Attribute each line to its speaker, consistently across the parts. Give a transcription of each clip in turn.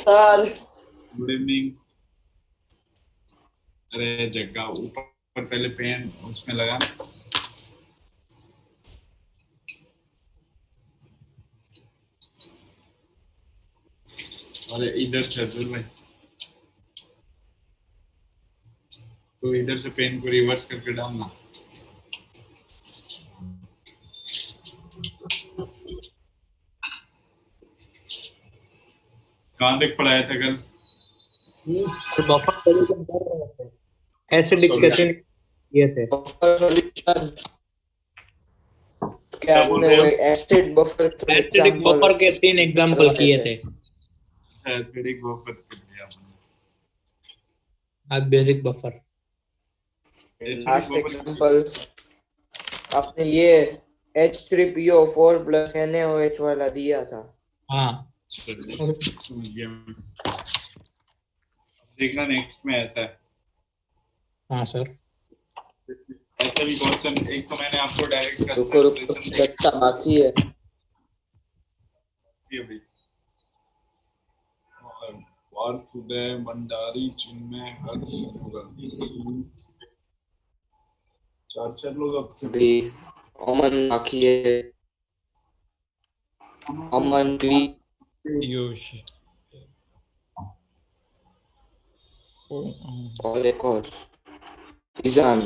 Speaker 1: Sir.
Speaker 2: Good evening. अरे जग्गा ऊपर पहले पेन उसमें लगा। अरे इधर से अब्दुल भाई, तो इधर से पेन को रिवर्स करके डालना। कहाँ तक पढ़ाया था कल?
Speaker 3: Buffer acidic
Speaker 2: Solution.
Speaker 3: ये थे।
Speaker 1: सॉल्यूशन
Speaker 2: क्या बोल रहे हो?
Speaker 1: एसिड बफर
Speaker 3: एसिडिक बफर के 3 एग्जांपल किए थे।
Speaker 2: एसिडिक बफर कर दिया हमने।
Speaker 3: अब बेसिक बफर।
Speaker 1: लास्ट एग्जांपल आपने ये H3PO4 + NaOH वाला दिया था।
Speaker 3: हाँ
Speaker 2: समझ गया मैं। देखना नेक्स्ट में ऐसा है।
Speaker 3: हाँ सर।
Speaker 2: ऐसा भी क्वेश्चन एक तो मैंने आपको डायरेक्ट
Speaker 1: कंसंट्रेशन बाकी है
Speaker 2: अभी। और सुबह भंडारी चिन्मय हर्ष चार लोग अब से
Speaker 1: भी अमन बाकी है, अमन भी
Speaker 3: योशी
Speaker 1: और एक और ईजान।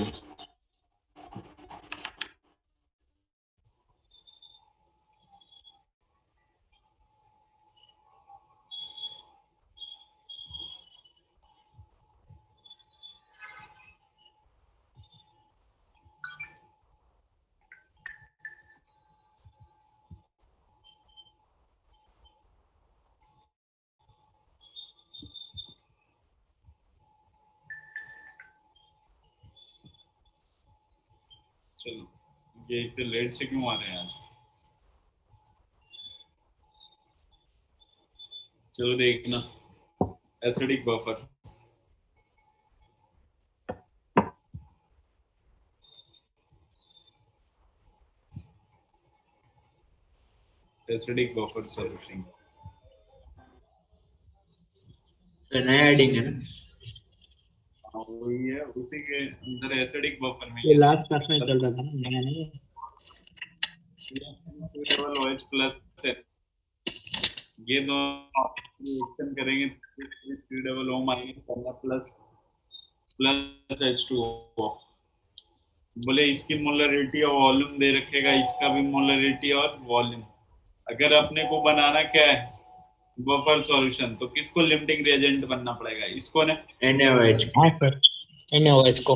Speaker 2: चलो ये इतने लेट से क्यों आ रहे हैं आज? चलो देखना acidic buffer. Acidic buffer solution
Speaker 4: नया हेडिंग है ना।
Speaker 2: हाँ वही है, उसी के अंदर एसिडिक बफर में
Speaker 3: ये लास्ट क्लास में चल रहा था ना, नया नहीं है।
Speaker 2: लेवल OH प्लस है, ये दोनों रिएक्शन करेंगे 3 माइनस प्लस प्लस H2O। बोले इसकी मोलरिटी और वॉल्यूम दे रखेगा, इसका भी मोलरिटी और वॉल्यूम। अगर अपने को बनाना क्या है बफर सॉल्यूशन, तो किसको लिमिटिंग रिएजेंट बनना पड़ेगा? इसको ना
Speaker 4: NaOH
Speaker 3: हाँ सर NaOH को।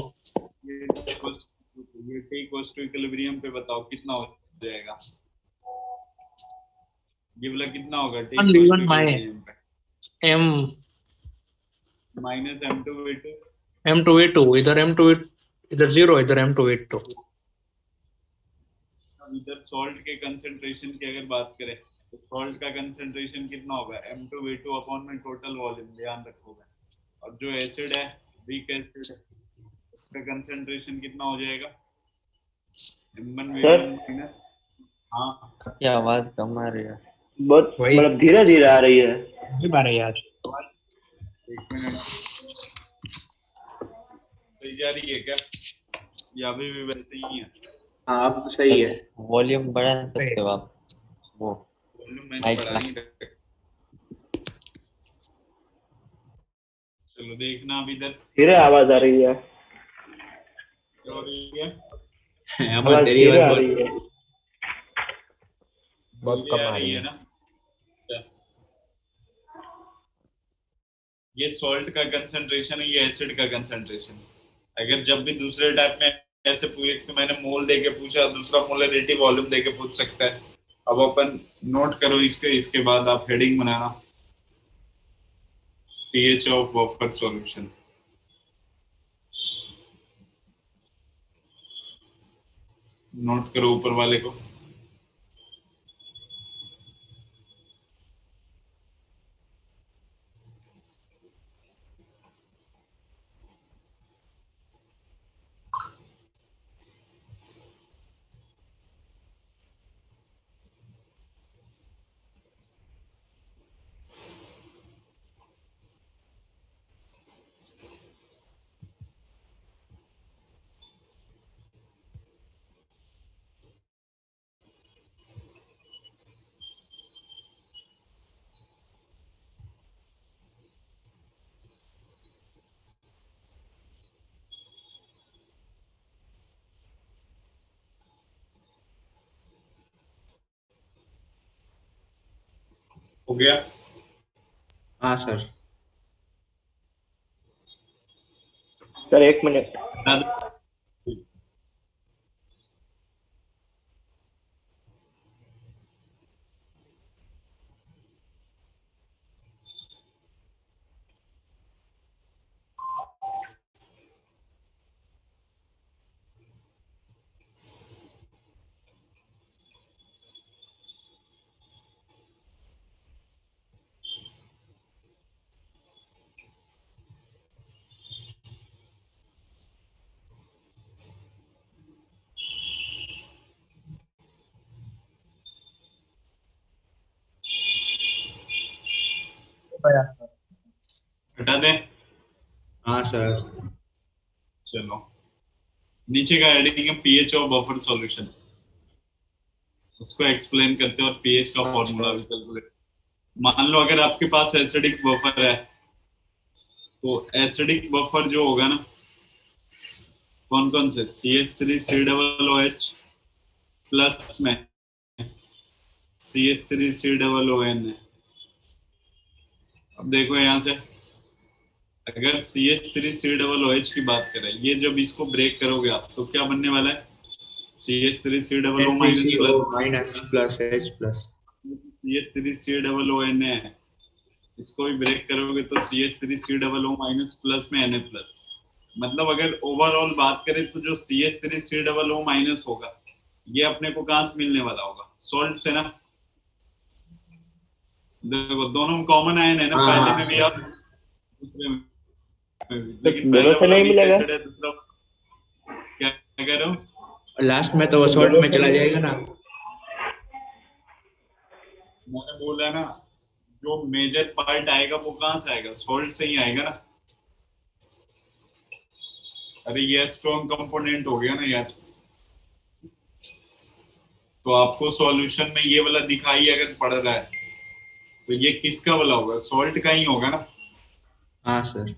Speaker 2: ये T इक्वल्स टू इक्विलिब्रियम पे बताओ कितना हो जाएगा? ये वाला कितना होगा T इक्वल्स टू इक्विलिब्रियम पे?
Speaker 3: M
Speaker 2: माइनस M2V2
Speaker 3: M2V2 इधर M2 इधर 0 इधर M2V2।
Speaker 2: इधर सॉल्ट के कंसंट्रेशन की अगर बात करें तो सॉल्ट का कंसंट्रेशन कितना होगा? M2V2 अपॉन में टोटल वॉल्यूम, ध्यान रखोगे। और जो एसिड है वीक एसिड है उसका कंसंट्रेशन कितना हो जाएगा? M1V1 minus. हाँ
Speaker 5: क्या आवाज कम आ रही है?
Speaker 4: बहुत मतलब धीरे धीरे आ रही है।
Speaker 3: ये बारे यार
Speaker 2: 1 मिनट सही जा रही है क्या? या अभी भी वैसे ही है?
Speaker 4: हाँ अब सही है।
Speaker 5: वॉल्यूम बढ़ा सकते हो आप? वो
Speaker 2: वॉल्यूम मैंने
Speaker 5: माइक
Speaker 2: बढ़ा नहीं रखा। चलो देखना अब इधर
Speaker 4: धीरे आवाज आ रही है।
Speaker 2: क्या हो रही है?
Speaker 4: आवाज धीरे आ रही है।
Speaker 5: बहुत कम आ रही
Speaker 2: है
Speaker 5: है
Speaker 2: ना। ये सॉल्ट का कंसंट्रेशन है, ये एसिड का कंसंट्रेशन। अगर जब भी दूसरे टाइप में ऐसे पूछे तो मैंने मोल देके पूछा, दूसरा मोलरिटी वॉल्यूम देके पूछ सकता है। अब अपन नोट करो इसके बाद आप heading banana pH of buffer solution. Note करो ऊपर वाले को। हो गया?
Speaker 4: हाँ सर। Sir 1 minute.
Speaker 2: बता दो। हटा दें?
Speaker 4: हाँ सर।
Speaker 2: चलो, नीचे का हेडिंग है पीएच ऑफ बफर सॉल्यूशन, उसको एक्सप्लेन करते हैं और पीएच का
Speaker 1: हाँ
Speaker 2: फॉर्मूला
Speaker 1: सर।
Speaker 2: भी कैलकुलेट। मान लो अगर आपके पास एसिडिक बफर है, तो एसिडिक बफर जो होगा ना, कौन कौन से, CH3 COOH प्लस में CH3 COON है। अब देखो यहाँ से, अगर CH3 COOH की बात करें, ये जब इसको ब्रेक करोगे आप तो क्या बनने वाला है, CH3 COO minus
Speaker 4: HCCO
Speaker 2: plus
Speaker 4: minus plus H plus.
Speaker 2: CH3COON है। इसको भी ब्रेक करोगे तो CH3COO माइनस प्लस में Na प्लस। मतलब अगर ओवरऑल बात करें तो जो CH3COO माइनस होगा, ये अपने को कहाँ से मिलने वाला होगा, सॉल्ट से ना। देखो दोनों में कॉमन आयन है ना,
Speaker 4: हाँ
Speaker 2: पहले
Speaker 4: हाँ
Speaker 2: में भी
Speaker 4: सर।
Speaker 2: और दूसरे में भी।
Speaker 4: तो
Speaker 2: लेकिन
Speaker 4: दोनों
Speaker 2: पहला
Speaker 4: से
Speaker 2: वाला
Speaker 4: नहीं
Speaker 2: वीक
Speaker 4: मिलेगा?
Speaker 2: एसिड है, दूसरा क्या क्या कह रहे हो?
Speaker 4: लास्ट में तो वो सॉल्ट में चला जाएगा ना।
Speaker 2: मैंने बोला ना, जो मेजर पार्ट आएगा वो कहाँ से आएगा, सॉल्ट से ही आएगा ना। अरे ये स्ट्रॉन्ग कंपोनेंट हो गया ना यार। तो आपको सॉल्यूशन में ये वाला दिखाई अगर पड़ रहा है, तो ये किसका वाला होगा, सॉल्ट का ही होगा ना,
Speaker 4: हाँ सर।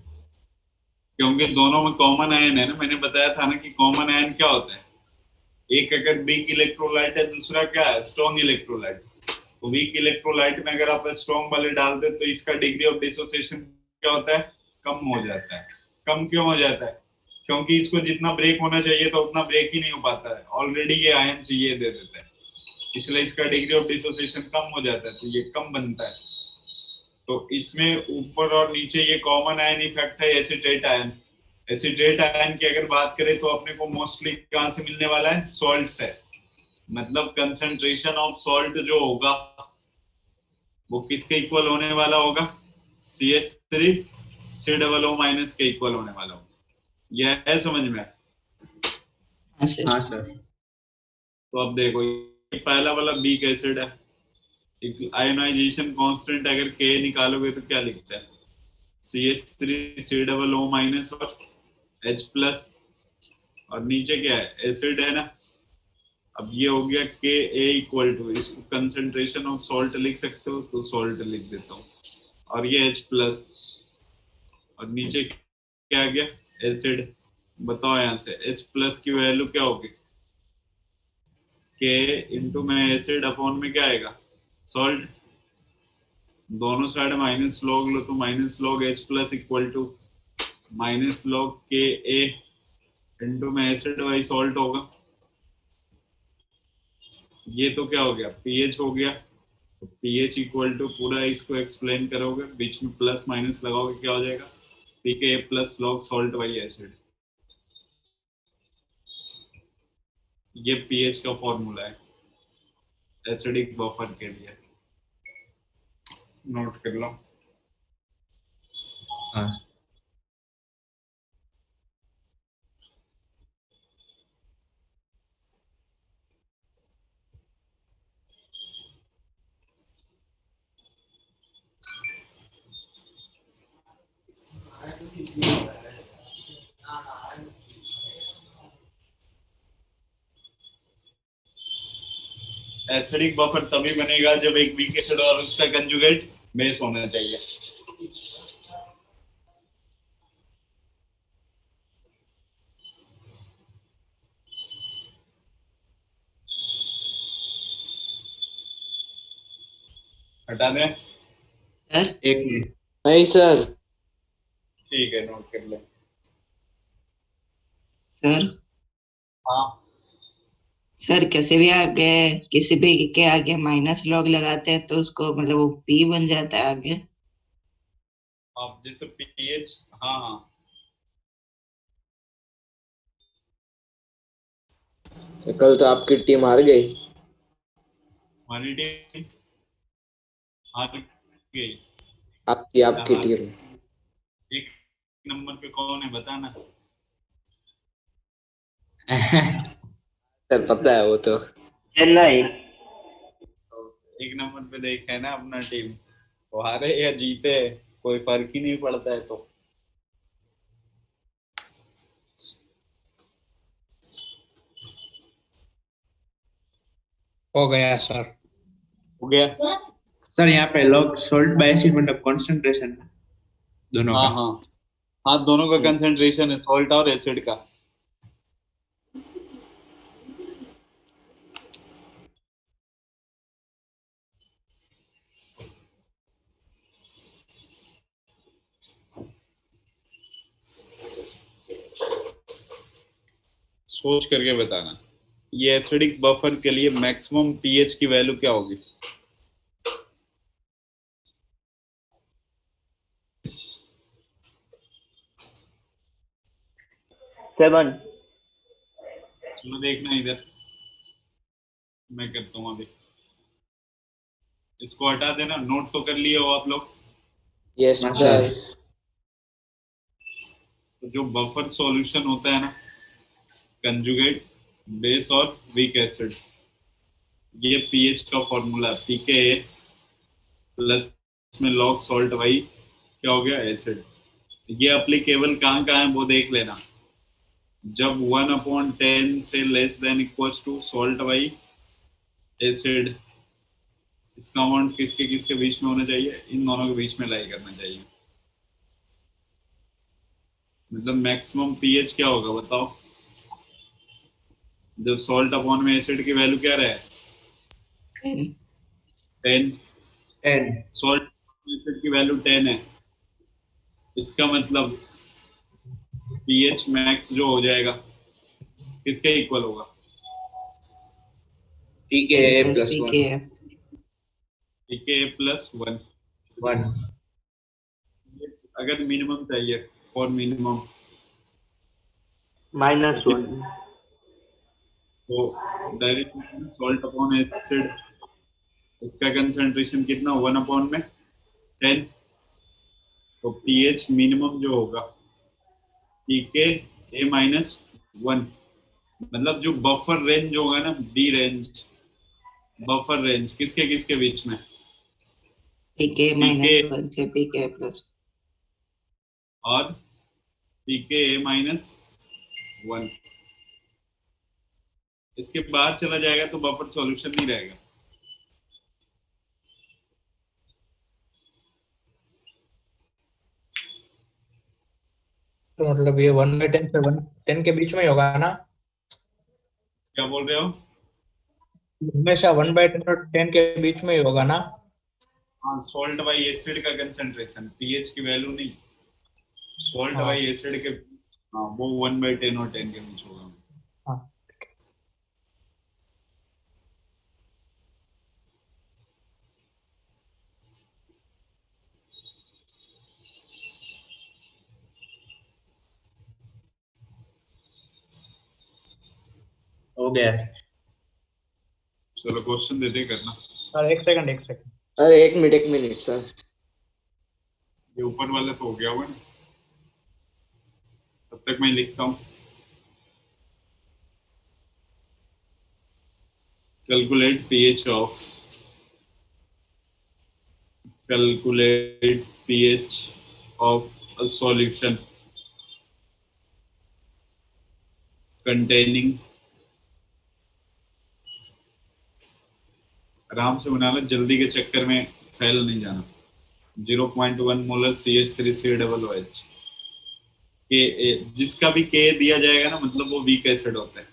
Speaker 2: क्योंकि दोनों में कॉमन आयन है ना। मैंने बताया था ना कि कॉमन आयन क्या होता है, एक अगर वीक इलेक्ट्रोलाइट है, दूसरा क्या है, स्ट्रॉन्ग इलेक्ट्रोलाइट। तो वीक इलेक्ट्रोलाइट में अगर आप स्ट्रॉन्ग वाले डाल दे तो इसका डिग्री ऑफ डिसोसिएशन क्या होता है, कम हो जाता है। कम क्यों हो जाता है, क्योंकि इसको जितना ब्रेक होना चाहिए था उतना ब्रेक ही नहीं हो पाता है, ऑलरेडी ये आयन चाहिए दे देता है, इसलिए इसका डिग्री ऑफ डिसोसिएशन कम हो जाता है, तो ये कम बनता है। तो इसमें ऊपर और नीचे ये कॉमन आयन इफेक्ट है एसिटेट आयन। एसिटेट आयन की अगर बात करें तो अपने को मोस्टली कहाँ से मिलने वाला है, सॉल्ट से। मतलब कंसंट्रेशन ऑफ सॉल्ट जो होगा वो किसके इक्वल होने वाला होगा, CH3 COO माइनस के इक्वल होने वाला होगा। यह है समझ में?
Speaker 4: हाँ सर।
Speaker 2: तो अब देखो, ये पहला वाला वीक एसिड है, आयोनाइजेशन कांस्टेंट अगर K निकालोगे तो क्या लिखता है, CH3 COO माइनस और H प्लस, और नीचे क्या है, एसिड है ना। अब ये हो गया Ka इक्वल टू, इसको कंसंट्रेशन ऑफ सॉल्ट लिख सकते हो तो सॉल्ट लिख देता हूँ, और ये H प्लस, और नीचे क्या आ गया, एसिड। बताओ यहाँ से H प्लस की वैल्यू क्या होगी, K इंटू में एसिड अपॉन में क्या आएगा, सॉल्ट। दोनों साइड माइनस लॉग लो तो minus log H plus equal to minus log Ka into में एसिड वाई सॉल्ट होगा। ये तो क्या हो गया, पीएच हो गया। तो पीएच इक्वल टू पूरा इसको एक्सप्लेन करोगे, बीच में प्लस माइनस लगाओगे, क्या हो जाएगा, pK plus log salt by acid. ये पीएच का फॉर्मूला है एसिडिक बफर के लिए, नोट कर लो।
Speaker 4: हाँ।
Speaker 2: एसिडिक बफर तभी बनेगा जब एक वीक एसिड और उसका कंजुगेट बेस होना चाहिए। हटा दें?
Speaker 6: सर
Speaker 4: एक मिनट।
Speaker 1: नहीं सर।
Speaker 2: ठीक है, नोट कर ले।
Speaker 6: सर
Speaker 2: हाँ,
Speaker 6: सर कैसे भी आगे किसी भी के आगे माइनस लॉग लगाते हैं तो उसको मतलब वो पी बन जाता है आगे।
Speaker 2: अब जैसे पीएच, हाँ हाँ,
Speaker 1: कल तो आपकी टीम हार गई।
Speaker 2: हमारी टीम हार गई।
Speaker 1: आपकी आपकी
Speaker 2: हार
Speaker 1: टीम।
Speaker 2: एक नंबर पे कौन है बताना।
Speaker 1: सर पता है वो तो।
Speaker 5: चेन्नई।
Speaker 2: एक नंबर पे देखा है ना अपना टीम, वो हारे या जीते कोई फर्क ही नहीं पड़ता है। तो
Speaker 3: हो गया सर।
Speaker 2: हो गया।
Speaker 4: सर यहाँ पे लॉग सोल्ट बाय एसिड मतलब कॉन्सेंट्रेशन दोनों
Speaker 2: हाँ
Speaker 4: का।
Speaker 2: हाँ हाँ, दोनों का कंसंट्रेशन है, सॉल्ट और एसिड का। सोच करके बताना, ये एसिडिक बफर के लिए मैक्सिमम पीएच की वैल्यू क्या होगी।
Speaker 5: 7।
Speaker 2: चलो देखना इधर, मैं करता हूँ अभी। इसको हटा देना, नोट तो कर लिए हो आप लोग।
Speaker 1: यस
Speaker 4: हाँ
Speaker 1: सर।
Speaker 4: सर।
Speaker 2: तो जो बफर सॉल्यूशन होता है ना, कंजुगेट बेस और वीक एसिड, ये पीएच का फॉर्मूला पीके प्लस में लॉग सॉल्ट वाई क्या हो गया एसिड। ये अप्लीकेबल कहाँ कहाँ है वो देख लेना। जब 1/10 से less than equals to salt by acid, इसका अमाउंट किसके किसके बीच में होना चाहिए, इन दोनों के बीच में लाई करना चाहिए। मतलब मैक्सिमम पीएच क्या होगा बताओ, जब सॉल्ट अपॉन में एसिड की वैल्यू क्या रहे, 10।
Speaker 4: 10।
Speaker 2: सॉल्ट एसिड की वैल्यू 10 है, इसका मतलब पीएच मैक्स जो हो जाएगा किसके इक्वल होगा,
Speaker 4: ठीक है,
Speaker 6: ए
Speaker 4: ए
Speaker 6: प्लस
Speaker 4: प्लस
Speaker 6: पी
Speaker 4: वन।
Speaker 6: के।
Speaker 2: पीके प्लस 1।
Speaker 4: वन।
Speaker 2: अगर मिनिमम चाहिए, फॉर मिनिमम,
Speaker 5: -1।
Speaker 2: तो डायरेक्ट सॉल्ट अपॉन एसिड, इसका कंसंट्रेशन कितना, 1/10। तो पीएच मिनिमम जो होगा पीके A-1, मतलब जो बफर रेंज होगा ना, बी रेंज, बफर रेंज किसके किसके बीच में,
Speaker 6: पी के
Speaker 2: पीके
Speaker 6: -1 से पी के प्लस।
Speaker 2: और पीके A-1। इसके बाहर चला जाएगा तो बफर सॉल्यूशन नहीं रहेगा।
Speaker 3: तो मतलब ये 1/10 से 110 के बीच में ही होगा ना?
Speaker 2: क्या बोल रहे हो।
Speaker 3: हमेशा 1/10 और 10 के बीच में ही होगा ना?
Speaker 2: हाँ, सॉल्ट बाई एसिड का कंसंट्रेशन, पीएच की वैल्यू नहीं, सॉल्ट
Speaker 3: हाँ
Speaker 2: बाई एसिड के, हाँ वो 1/10 और 10 के बीच होगा।
Speaker 3: हाँ।
Speaker 4: हो गया।
Speaker 2: चलो क्वेश्चन देते करना।
Speaker 3: सर एक सेकंड एक सेकंड।
Speaker 1: अरे एक मिनट सर।
Speaker 2: ये ऊपर वाला तो हो गया हुआ ना, तब तक मैं लिखता हूँ। Calculate pH of, calculate pH of a solution containing, आराम से बनाना, जल्दी के चक्कर में फैल नहीं जाना, 0.1 मोलर CH3COOH के। जिसका भी के दिया जाएगा ना, मतलब वो वीक एसिड होता है।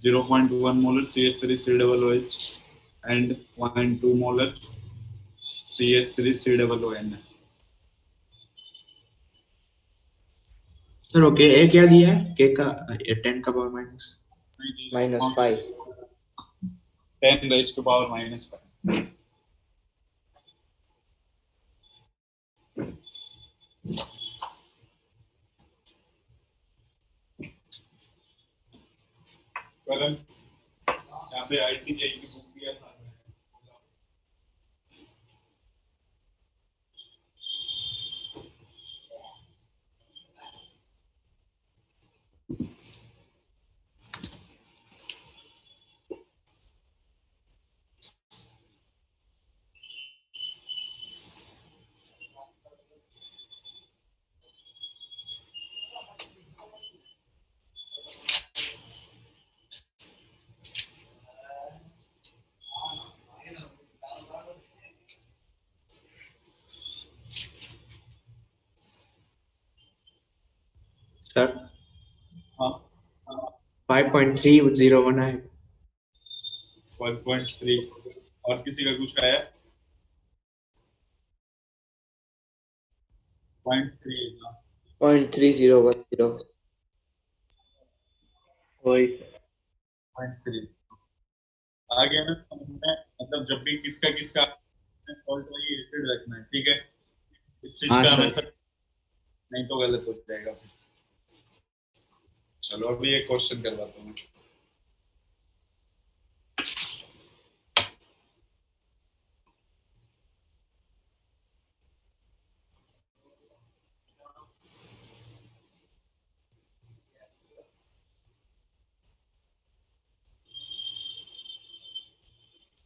Speaker 2: 0.1 molar CH3COOH and 0.2 molar CH3COON है.
Speaker 4: सर ओके ए क्या दिया है के का 10 का power minus
Speaker 1: -5.
Speaker 2: 10 raised to power -5. करण यहाँ पे IIT-JEE की बुक दिया था.
Speaker 4: सर
Speaker 2: हाँ
Speaker 4: 5.301 है
Speaker 2: 1.3. और किसी का कुछ आया? 0.3 ना.
Speaker 1: 0.3010.
Speaker 5: वही
Speaker 2: 0.3 आ गया ना समझ में. मतलब जब भी किसका किसका फॉल्ट वही एसिड रखना है. ठीक है, इस चीज
Speaker 4: हाँ,
Speaker 2: का
Speaker 4: सर.
Speaker 2: हमेशा, नहीं तो गलत हो जाएगा फिर. चलो अभी एक क्वेश्चन करवाता हूँ.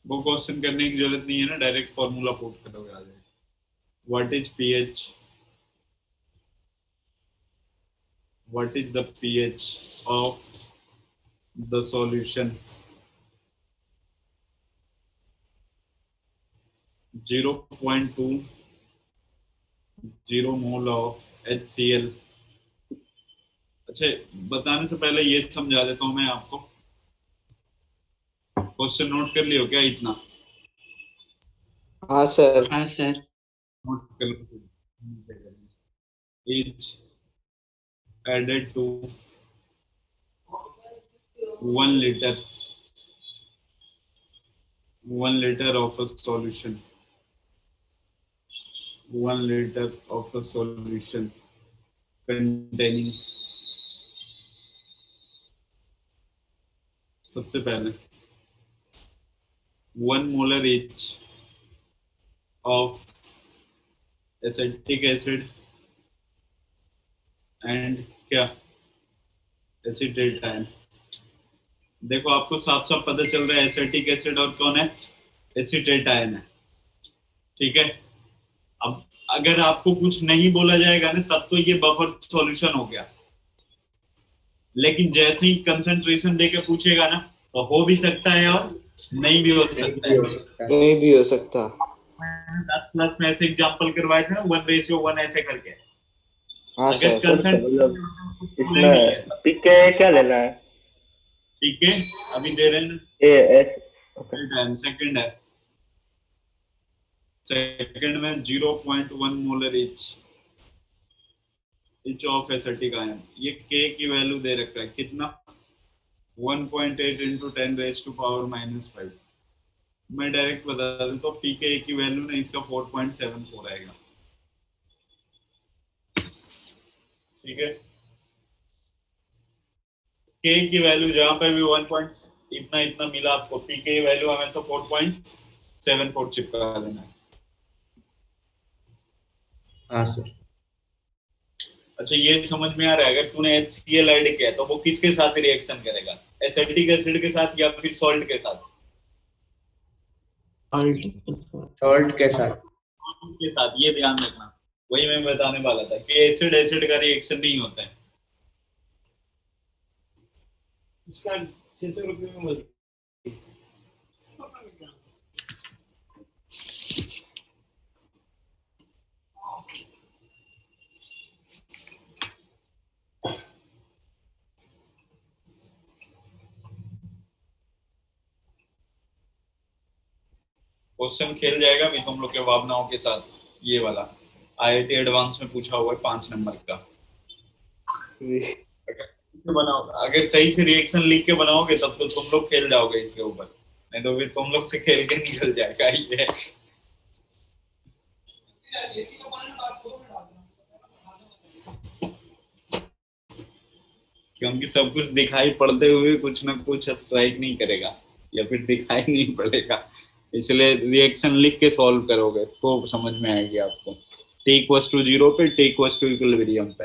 Speaker 2: वो क्वेश्चन करने की जरूरत नहीं है ना, डायरेक्ट फॉर्मूला पुट करोगे आ जाएगा. What is pH, what is the pH of the solution 0.20 mole of HCl. अच्छा, बताने से पहले ये समझा देता हूँ मैं आपको. क्वेश्चन नोट कर लियो क्या इतना?
Speaker 1: हाँ सर.
Speaker 6: हाँ सर.
Speaker 2: नोट कर लो. Is added to 1 liter of a solution, 1 liter of a solution containing, सबसे पहले 1 molar each of acetic acid and क्या, एसिटेट. देखो आपको साफ साफ पता चल रहा है एसिटिक एसिड और कौन है, एसिटेट आयन है. ठीक है, अब अगर आपको कुछ नहीं बोला जाएगा ना तब तो ये बफर सॉल्यूशन हो गया. लेकिन जैसे ही कंसंट्रेशन देके पूछेगा ना तो हो भी सकता है और नहीं भी हो सकता है.
Speaker 1: नहीं भी हो सकता.
Speaker 2: 10 क्लास में ऐसे एग्जांपल करवाए थे ना 1:1 ऐसे करके.
Speaker 1: हाँ
Speaker 2: अगर
Speaker 1: सर.
Speaker 2: कंसंट्रेशन
Speaker 5: इसमें पीके क्या लेना है?
Speaker 2: ठीक है, अभी दे रहे हैं.
Speaker 5: ए एस
Speaker 2: सेकंड है, सेकंड में 0.1 molar each of acetic ion. ये के की वैल्यू दे रखा है कितना, 1.8 into 10 raised to power -5. मैं डायरेक्ट बता देता हूँ पीके की वैल्यू ना इसका 4.74 आएगा. ठीक है, के की वैल्यू जहां पे भी 1 पॉइंट इतना इतना मिला आपको, पीके की वैल्यू हमेशा 4.74 चिपका देना है.
Speaker 4: हाँ सर.
Speaker 2: अच्छा, ये समझ में आ रहा है? अगर तूने HCl ऐड किया तो वो किसके साथ रिएक्शन करेगा, एसिटिक एसिड के साथ या फिर सॉल्ट के साथ?
Speaker 4: सॉल्ट के साथ.
Speaker 2: के साथ. ये ध्यान रखना, वही मैं बताने वाला था कि एसिड एसिड का रिएक्शन नहीं होता है. उसका 600 रुपये में मिलता है. क्वेश्चन खेल जाएगा भी तुम लोग के भावनाओं के साथ। ये वाला IIT एडवांस में पूछा हुआ है 5 नंबर का। बनाओ, अगर सही से रिएक्शन लिख के बनाओगे तब तो तुम लोग खेल जाओगे इसके ऊपर, नहीं तो फिर तुम लोग से खेल के निकल जाएगा ये। क्योंकि सब कुछ दिखाई पड़ते हुए कुछ ना कुछ स्ट्राइक नहीं करेगा या फिर दिखाई नहीं पड़ेगा, इसलिए रिएक्शन लिख के सॉल्व करोगे तो समझ में आएगी आपको। t=0 पे t=इक्विलिब्रियम पे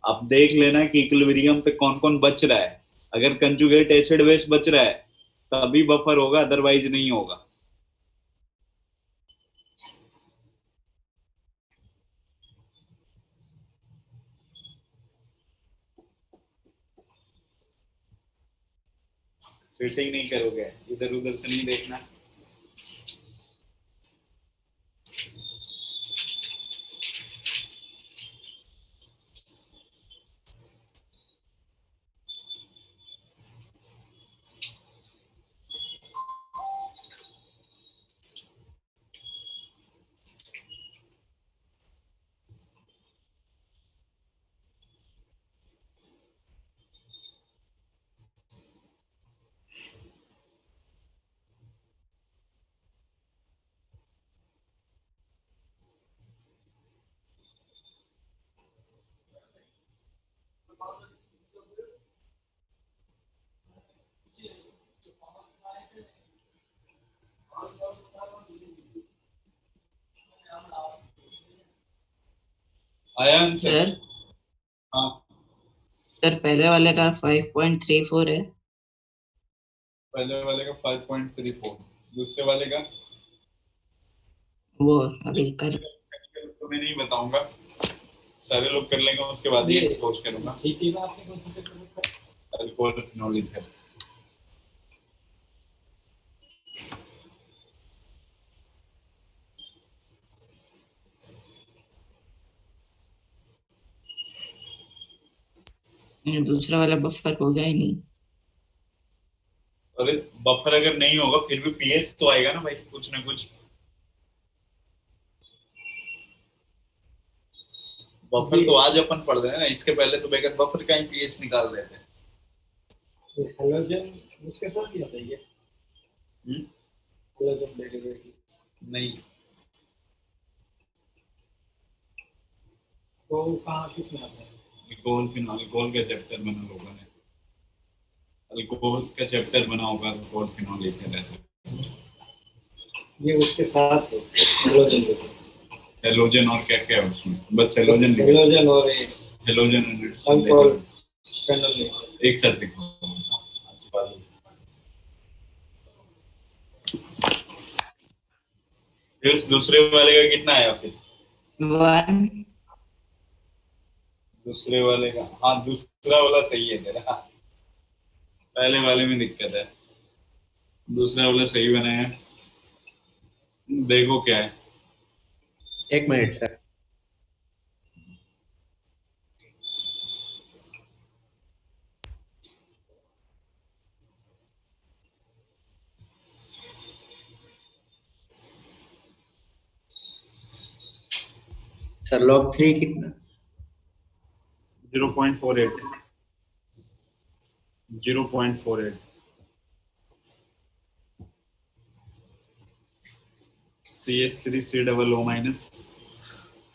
Speaker 2: आप देख लेना कि इक्विलिब्रियम पे कौन कौन बच रहा है। अगर कंजुगेट एसिड बेस बच रहा है तभी बफर होगा, अदरवाइज नहीं होगा। फिटिंग नहीं करोगे, इधर उधर से नहीं देखना। आया आंसर?
Speaker 6: सर
Speaker 2: हाँ,
Speaker 6: सर पहले वाले का 5.34 है।
Speaker 2: पहले वाले का 5.34, दूसरे वाले का
Speaker 6: वो अभी कर
Speaker 2: तुम्हें नहीं बताऊंगा, सारे लोग कर लेंगे उसके बाद ही एक्सपोज करूंगा। Alcohol phenol ether.
Speaker 6: दूसरा वाला बफर होगा ही नहीं।
Speaker 2: अरे बफर अगर नहीं होगा फिर भी पीएच तो आएगा ना भाई, कुछ ना कुछ। बफर तो आज अपन पढ़ रहे हैं ना, इसके पहले तो बगैर बफर का ही पीएच निकाल रहे थे।
Speaker 7: हेलोजन उसके साथ ही आता है ये? हेलोजन डेरिवेटिव
Speaker 2: नहीं,
Speaker 7: तो कहाँ किस में आता है?
Speaker 2: अल्कोहल फिनोल, अल्कोहल का चैप्टर बना लोगों ने, अल्कोहल का चैप्टर बना होगा, अल्कोहल फिनोल ईथर ऐसे।
Speaker 7: ये उसके साथ है हेलोजन देखो।
Speaker 2: हेलोजन और क्या क्या है उसमें? बस हेलोजन लिखो।
Speaker 7: हेलोजन और
Speaker 2: halogen and it's
Speaker 7: alcohol phenol लिखो।
Speaker 2: एक साथ लिखो। फिर उस दूसरे वाले का कितना आया फिर?
Speaker 6: 1
Speaker 2: दूसरे वाले का, हाँ दूसरा वाला सही है तेरा, पहले वाले में दिक्कत है, दूसरा वाला सही बनाया। देखो क्या है।
Speaker 4: 1 मिनट सर। सर log 3 कितना?
Speaker 2: 0.48 0.48 CH3COO माइनस।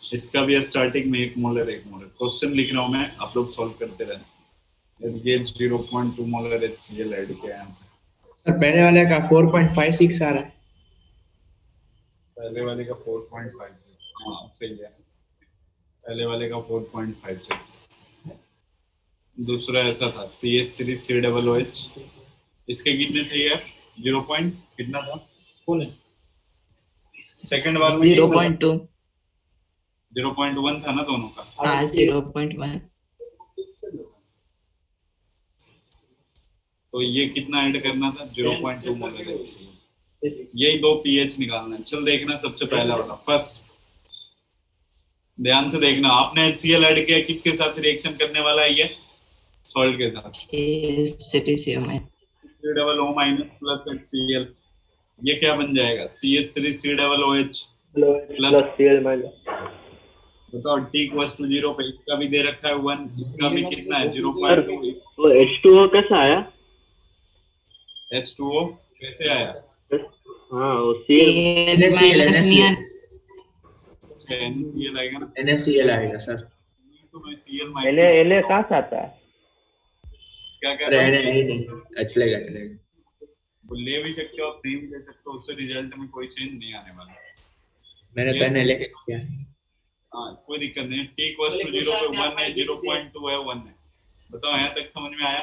Speaker 2: इसका भी स्टार्टिंग में 1 मोलर 1 मोलर। क्वेश्चन लिख रहा हूँ मैं, आप लोग सॉल्व करते रहना। ये 0.2 मोलर HCl ऐड किया है।
Speaker 4: सर पहले वाले का 4.56 आ रहा है।
Speaker 2: पहले वाले का 4.5, हाँ सही है, पहले वाले का 4.56। दूसरा ऐसा था CH3COOH, इसके कितने थे यार? 0. कितना था?
Speaker 7: कौन है?
Speaker 2: सेकंड बार में
Speaker 6: 0.2
Speaker 2: 0.1 था ना दोनों का।
Speaker 6: हाँ 0.1।
Speaker 2: तो ये कितना ऐड करना था? 0.2 मोलर HCl। यही 2 pH निकालना है। चल देखना, सबसे पहला वाला फर्स्ट, ध्यान से देखना। आपने HCl ऐड किया, किसके साथ रिएक्शन करने वाला है ये? सॉल्ट के साथ।
Speaker 6: CH3COO
Speaker 2: COO minus plus HCl ये क्या बन जाएगा CH3COOH
Speaker 5: प्लस Cl माइनस।
Speaker 2: बताओ t इक्वल्स टू 0 पे इसका भी दे रखा है 1, इसका भी कितना है 0.2।
Speaker 5: तो H2O कैसा आया?
Speaker 2: H2O कैसे आया?
Speaker 5: हाँ वो Cl
Speaker 6: Cl माइनस नियन
Speaker 2: NaCl आएगा ना,
Speaker 4: NaCl आएगा सर।
Speaker 2: तो मैं Cl
Speaker 5: Na
Speaker 2: माइनस
Speaker 5: Na कहाँ से आता है?
Speaker 2: क्या कह
Speaker 4: अरे
Speaker 2: रहा
Speaker 4: नहीं
Speaker 2: हूँ,
Speaker 4: नहीं, चलेगा चलेगा।
Speaker 2: वो ले भी सकते हो आप, नहीं भी ले सकते हो, उससे रिजल्ट में कोई चेंज नहीं आने वाला।
Speaker 4: मैंने
Speaker 2: ये-
Speaker 4: पहले लेके किया।
Speaker 2: हाँ कोई दिक्कत नहीं, t इक्वल्स टू 0 पे 1 है, 0.2 है, 1 है। बताओ यहाँ तक समझ में आया?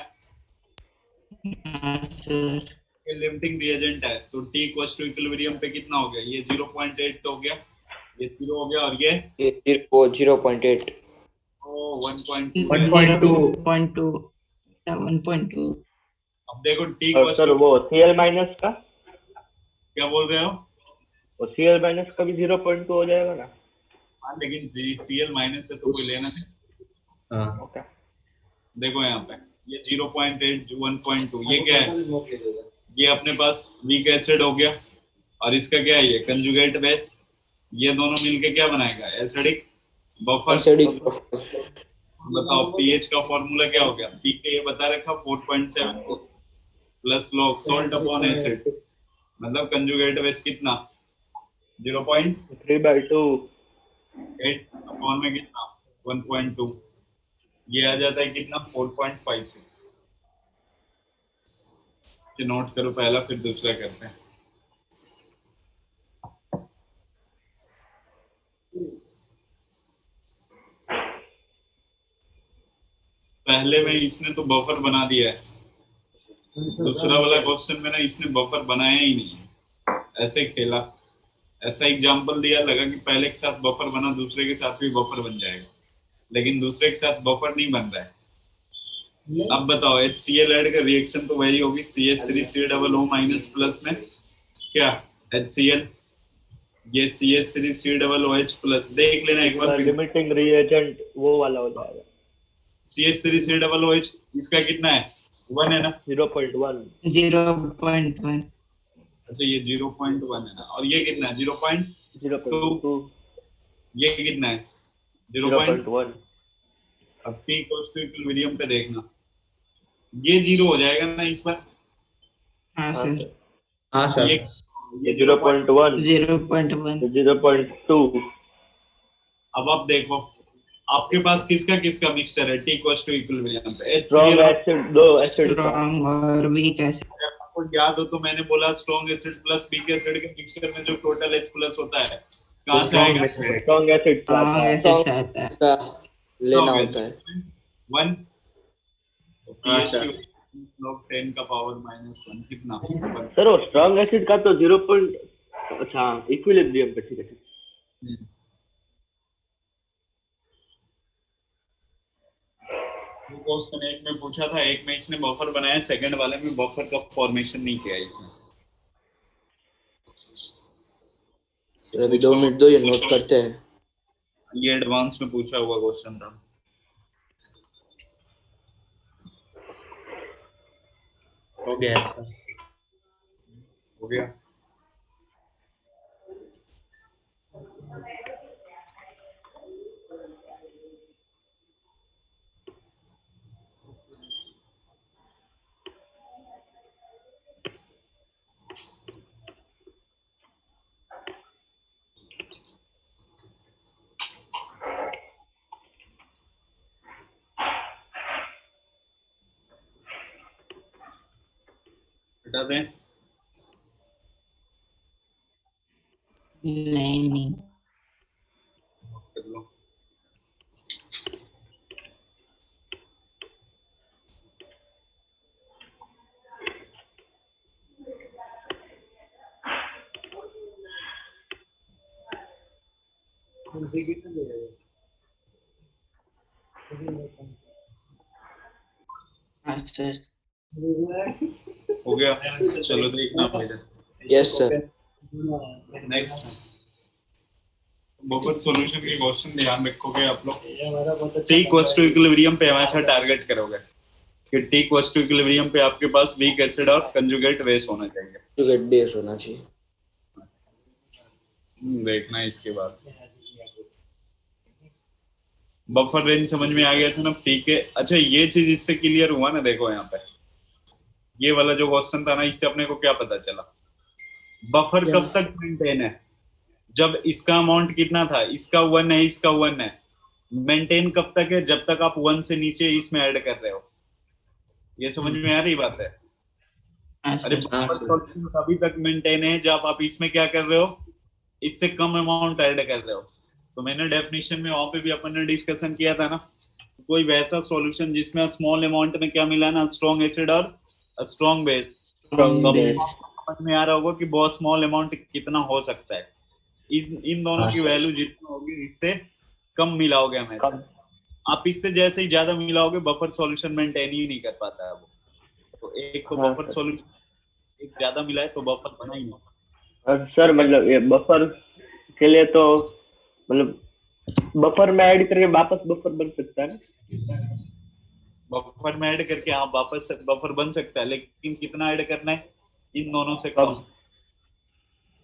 Speaker 6: हाँ सर
Speaker 2: ये लिमिटिंग रिएजेंट है, तो t इक्वल्स टू इक्विलिब्रियम पे कितना हो गया? ये 0.8 हो गया, ये 0 हो गया, और ये
Speaker 1: 0.8
Speaker 2: 1.2।
Speaker 6: 0.2 1.2
Speaker 2: अब देखो t
Speaker 5: और
Speaker 2: इक्वल्स
Speaker 5: सर
Speaker 2: टू,
Speaker 5: वो Cl माइनस का,
Speaker 2: क्या बोल रहे हो?
Speaker 5: वो Cl माइनस का भी 0.2 हो जाएगा ना?
Speaker 2: हाँ लेकिन Cl माइनस है तो कोई लेना नहीं।
Speaker 4: हाँ
Speaker 5: ओके।
Speaker 2: देखो यहाँ पे ये 0.8 1.2, ये क्या है? ये अपने पास वीक एसिड हो गया, और इसका क्या है? ये कंजुगेट बेस। ये दोनों मिलके क्या बनाएगा? Acidic buffer.
Speaker 1: एसिडिक।
Speaker 2: बताओ पीएच का फॉर्मूला क्या हो गया? पीके ये बता रखा 4.7 plus log salt upon acid, मतलब कंजुगेट बेस कितना? 0.8 अपॉन में कितना? 1.2। ये आ जाता है कितना? 4.56। नोट करो पहला, फिर दूसरा करते हैं। पहले में इसने तो बफर बना दिया है, दूसरा वाला क्वेश्चन में ना इसने बफर बनाया ही नहीं है, ऐसे खेला, ऐसा एग्जांपल दिया, लगा कि पहले के साथ बफर बना, दूसरे के साथ भी बफर बन जाएगा, लेकिन दूसरे के साथ बफर नहीं बन रहा है। अब बताओ HCl ऐड का रिएक्शन तो वही होगी, CH3COO माइनस प्लस में क्या HCl, ये CH3COOH प्लस। देख लेना एक बार,
Speaker 5: लिमिटिंग रिएजेंट वो वाला हो जाएगा।
Speaker 2: CH3COOH इसका कितना है? 1 है ना?
Speaker 5: 0.1
Speaker 6: 0.1
Speaker 2: अच्छा ये 0.1 है ना, और ये कितना है? 0.2। ये कितना है? 0.1।
Speaker 5: 0.1
Speaker 2: अब t इक्वल्स टू इक्विलिब्रियम पे देखना, ये 0 हो जाएगा ना इस बार।
Speaker 6: हाँ सर
Speaker 4: हाँ सर।
Speaker 2: ये
Speaker 5: 0.1
Speaker 6: 0.1
Speaker 5: 0.2।
Speaker 2: अब आप देखो आपके पास किसका किसका मिक्सचर है t इक्वल्स टू इक्विलिब्रियम पे?
Speaker 5: Strong
Speaker 2: HCl।
Speaker 5: एसिड, दो एसिड का।
Speaker 6: स्ट्रॉन्ग और वीक एसिड।
Speaker 2: अगर आपको याद हो तो मैंने बोला strong acid plus weak acid के मिक्सचर में जो टोटल H प्लस होता है कहाँ से
Speaker 4: स्ट्रॉन्ग
Speaker 2: आएगा?
Speaker 4: मेथड।
Speaker 5: स्ट्रॉन्ग एसिड का
Speaker 6: स्ट्रॉन्ग
Speaker 5: आता है।
Speaker 6: एसिड से आता है।
Speaker 1: इसका लेना
Speaker 2: हो गया,
Speaker 1: होता है
Speaker 2: 1
Speaker 4: हाँ,
Speaker 2: pH
Speaker 4: सर।
Speaker 2: log 10 का पावर -1 कितना?
Speaker 5: सर वो स्ट्रॉन्ग एसिड का तो 0. अच्छा इक्विलिब्रियम पे, ठीक है ठीक है।
Speaker 2: क्वेश्चन एक में पूछा था, एक में इसने बफर बनाया, सेकंड वाले में बफर का फॉर्मेशन नहीं किया इसने।
Speaker 1: फिर अभी 2 मिनट दो, ये नोट करते हैं।
Speaker 2: ये एडवांस में पूछा हुआ क्वेश्चन था।
Speaker 4: हो गया सर।
Speaker 2: हो गया। हटा दें?
Speaker 6: नहीं
Speaker 2: कर लो।
Speaker 6: हाँ सर
Speaker 2: हो गया, चलो देखना भैया।
Speaker 1: Yes sir.
Speaker 2: Next buffer solution के क्वेश्चन ध्यान रखोगे आप लोग। t इक्वल्स टू इक्विलिब्रियम पे हमेशा टारगेट करोगे, कि T इक्वल्स टू इक्विलिब्रियम पे आपके पास वीक एसिड और कंजुगेट बेस होना चाहिए।
Speaker 1: कंजुगेट बेस होना चाहिए।
Speaker 2: देखना है इसके बाद बफर रेंज समझ में आ गया था ना, ठीक है। अच्छा ये चीज इससे क्लियर हुआ ना, देखो यहाँ पे ये वाला जो क्वेश्चन था ना, इससे अपने को क्या पता चला, बफर कब तक मेंटेन है, जब इसका अमाउंट कितना था, इसका 1 है, इसका 1 है, मेंटेन कब तक है, जब तक आप 1 से नीचे इसमें ऐड कर रहे हो। ये समझ में आ रही बात है?
Speaker 6: हाँ
Speaker 2: अरे
Speaker 6: सर।
Speaker 2: बफर सॉल्यूशन तभी तक मेंटेन है जब आप इसमें क्या कर रहे हो, इससे कम अमाउंट ऐड कर रहे हो। तो मैंने डेफिनेशन में वहां पे भी अपन ने डिस्कशन किया था ना, कोई वैसा सॉल्यूशन जिसमें स्मॉल अमाउंट में क्या मिला ना, स्ट्रॉन्ग एसिड और स्ट्रॉन्ग बेस।
Speaker 6: Strong
Speaker 2: तो अब
Speaker 6: base.
Speaker 2: आपको समझ में आ रहा होगा कि बहुत स्मॉल अमाउंट कितना हो सकता है। इन दोनों की वैल्यू जितनी होगी इससे कम मिलाओगे हमेशा। आप इससे जैसे ही ज्यादा मिलाओगे बफर सॉल्यूशन मेंटेन ही नहीं कर पाता है वो। तो एक तो बफर सॉल्यूशन एक ज्यादा मिला है तो बफर बना ही नहीं।
Speaker 5: सर मतलब ये बफर के लिए तो मतलब बफर में ऐड करके वापस बफर बन सकता है ना?
Speaker 2: बफर में ऐड करके आप वापस बफर बन सकता है, लेकिन कितना ऐड करना है, इन दोनों से कम।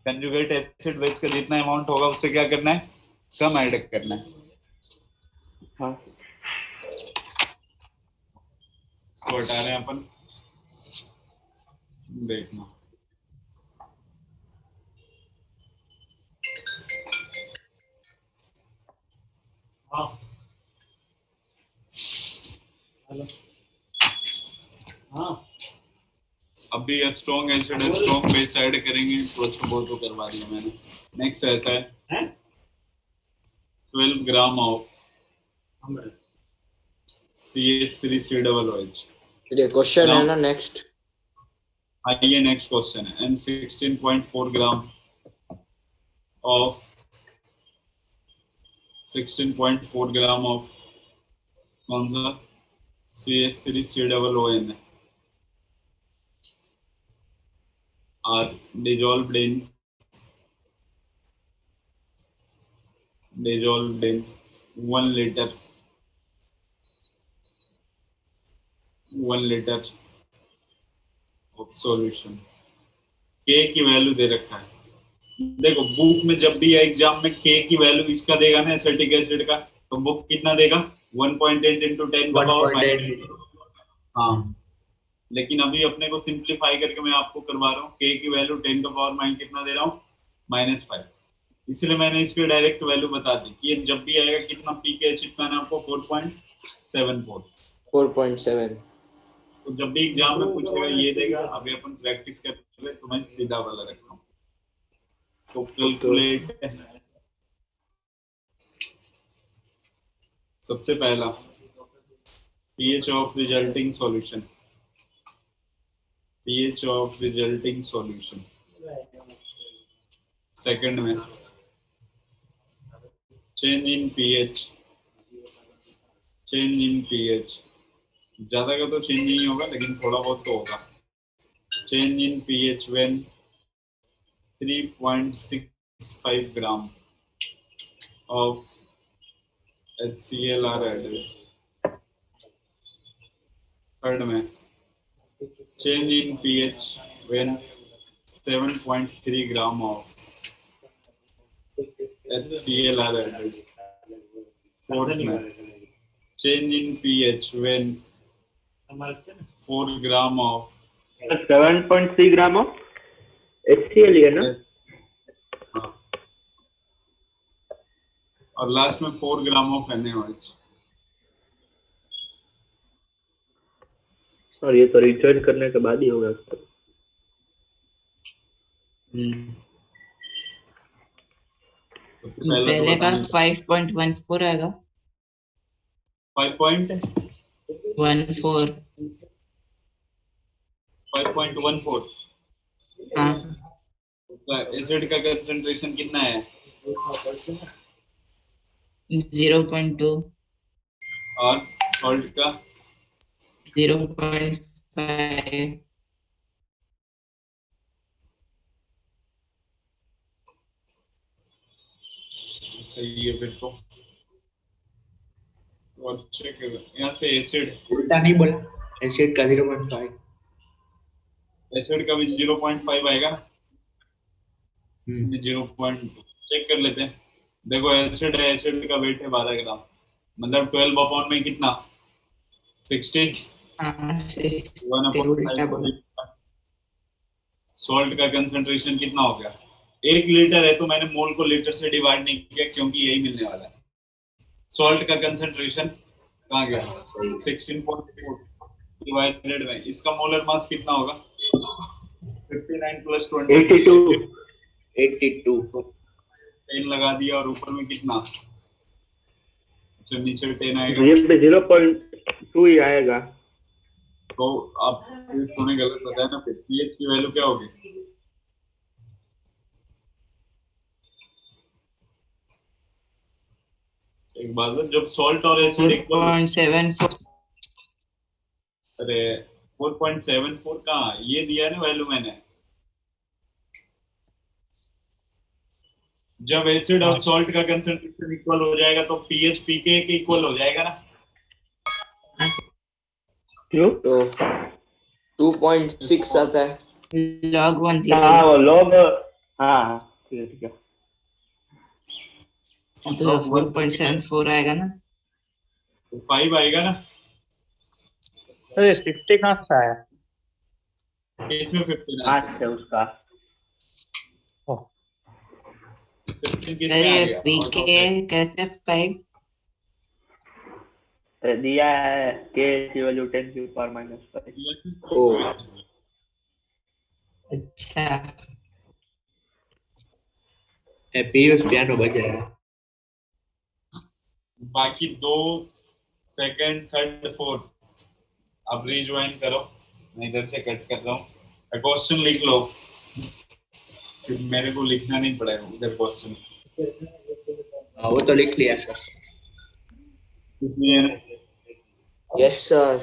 Speaker 2: कंजुगेट एसिड बेस का जितना अमाउंट होगा उससे क्या करना है, कम ऐड करना है।
Speaker 5: हाँ
Speaker 2: इसको हटा रहे हैं अपन, देखना
Speaker 7: हाँ हेलो हाँ
Speaker 2: अभी strong acid strong base add करेंगे तो अच्छा बहुत करवा दिया मैंने। नेक्स्ट ऐसा है 12 ग्राम ऑफ CH3COOH।
Speaker 1: ये क्वेश्चन है ना नेक्स्ट।
Speaker 2: आइए नेक्स्ट क्वेश्चन है, and 16.4 gram of 16.4 gram of कौन सा CH3COON are dissolved in 1 liter of solution. K की वैल्यू दे रखा है, देखो बुक में जब भी एग्जाम में K की वैल्यू इसका देगा ना एसिटिक एसिड का, तो बुक कितना देगा 1.8 into 10 का पावर -। हाँ लेकिन अभी अपने को सिंप्लीफाई करके मैं आपको करवा रहा हूँ, K की वैल्यू 10 का पावर माइनस कितना दे रहा हूँ, -5। इसलिए मैंने इसकी डायरेक्ट वैल्यू बता दी कि ये जब भी आएगा कितना पी के चिपका है आपको 4.74।
Speaker 1: 4.7।
Speaker 2: तो जब भी एग्जाम में पूछेगा ये देगा। अभी अपन प्रैक्टिस कर रहे तो मैं सीधा वाला रखा हूँ। तो कैलकुलेट सबसे पहला pH of resulting solution, pH of resulting solution. Second में change in pH, change in pH ज्यादा का तो चेंज नहीं होगा लेकिन थोड़ा बहुत तो होगा। Change in pH when 3.65 gram of HCl are added। Third में change in pH when 7.3 gram of HCl are added। Fourth में change in pH when 4 gram of
Speaker 5: 7.3 gram of HCl है ना?
Speaker 2: हाँ। और लास्ट में 4 ग्राम ऑफ NaOH।
Speaker 5: और ये तो रिचार्ज करने के बाद ही होगा उसका।
Speaker 6: पहले का 5.14 आएगा।
Speaker 2: 5.14
Speaker 6: हाँ
Speaker 2: एसिड का कंसंट्रेशन कितना है?
Speaker 6: 0.2
Speaker 2: और सॉल्ट का
Speaker 6: 0.5
Speaker 2: सही है फिर तो। और चेक यहाँ से एसिड
Speaker 7: उल्टा नहीं बोला।
Speaker 4: एसिड का 0.5।
Speaker 2: एसिड का भी 0.5 आएगा ना, 0.2 चेक कर लेते हैं। देखो एसिड है, एसिड का वेट है 12 ग्राम, मतलब 12 अपॉन में कितना 60,
Speaker 6: हाँ,
Speaker 2: 1
Speaker 6: उल्टा
Speaker 2: अपॉन
Speaker 6: बोला।
Speaker 2: 5। सॉल्ट का कंसंट्रेशन कितना हो गया, 1 लीटर है तो मैंने मोल को लीटर से डिवाइड नहीं किया क्योंकि यही मिलने वाला है। सॉल्ट का कंसंट्रेशन कहाँ गया, 16.4 डिवाइडेड में इसका मोलर मास कितना होगा, 59 प्लस 20
Speaker 5: 82
Speaker 2: 10 लगा दिया और ऊपर में कितना, अच्छा नीचे 10 आएगा।
Speaker 5: ये भी 0.2 ही आएगा।
Speaker 2: तो आप तूने गलत बताया ना, फिर पीएच की वैल्यू क्या होगी, एक बात है, जब सॉल्ट और एसिड इक्वल,
Speaker 6: 4.74।
Speaker 2: अरे 4.74 कहाँ, ये दिया है ना वैल्यू मैंने। जब एसिड और सॉल्ट का कंसंट्रेशन इक्वल हो जाएगा तो पीएच पीके के इक्वल हो जाएगा ना।
Speaker 5: क्यों?
Speaker 1: तो 2.6 आता है।
Speaker 6: log 1
Speaker 5: हाँ
Speaker 6: 0
Speaker 5: वो लोग, हाँ ठीक है ठीक है।
Speaker 6: तो 4.74 आएगा ना।
Speaker 2: तो 5 आएगा ना,
Speaker 3: अरे 60 कहाँ से आया?
Speaker 2: इसमें 15
Speaker 5: 5 है उसका।
Speaker 2: 15 किसमें
Speaker 6: अरे
Speaker 2: आ गया,
Speaker 6: पीके कैसे 5?
Speaker 5: दिया है के की वैल्यू 10⁻⁵।
Speaker 1: ओ
Speaker 6: अच्छा,
Speaker 4: पीयूष पियानो बज रहा है।
Speaker 2: बाकी 2 सेकंड थर्ड फोर्थ अब रिज्वाइन करो, मैं इधर से कट कर रहा हूँ। क्वेश्चन लिख लो, फिर मेरे को लिखना नहीं पड़ेगा उधर क्वेश्चन,
Speaker 4: वो तो लिख लिया सर।
Speaker 2: इसलिए ना
Speaker 1: यस सर।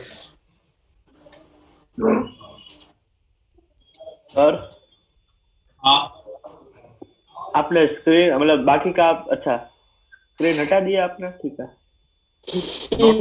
Speaker 5: और
Speaker 2: हाँ
Speaker 5: आपने स्क्रीन मतलब बाकी का अच्छा स्क्रीन हटा दिया आपने, ठीक है।
Speaker 2: नोट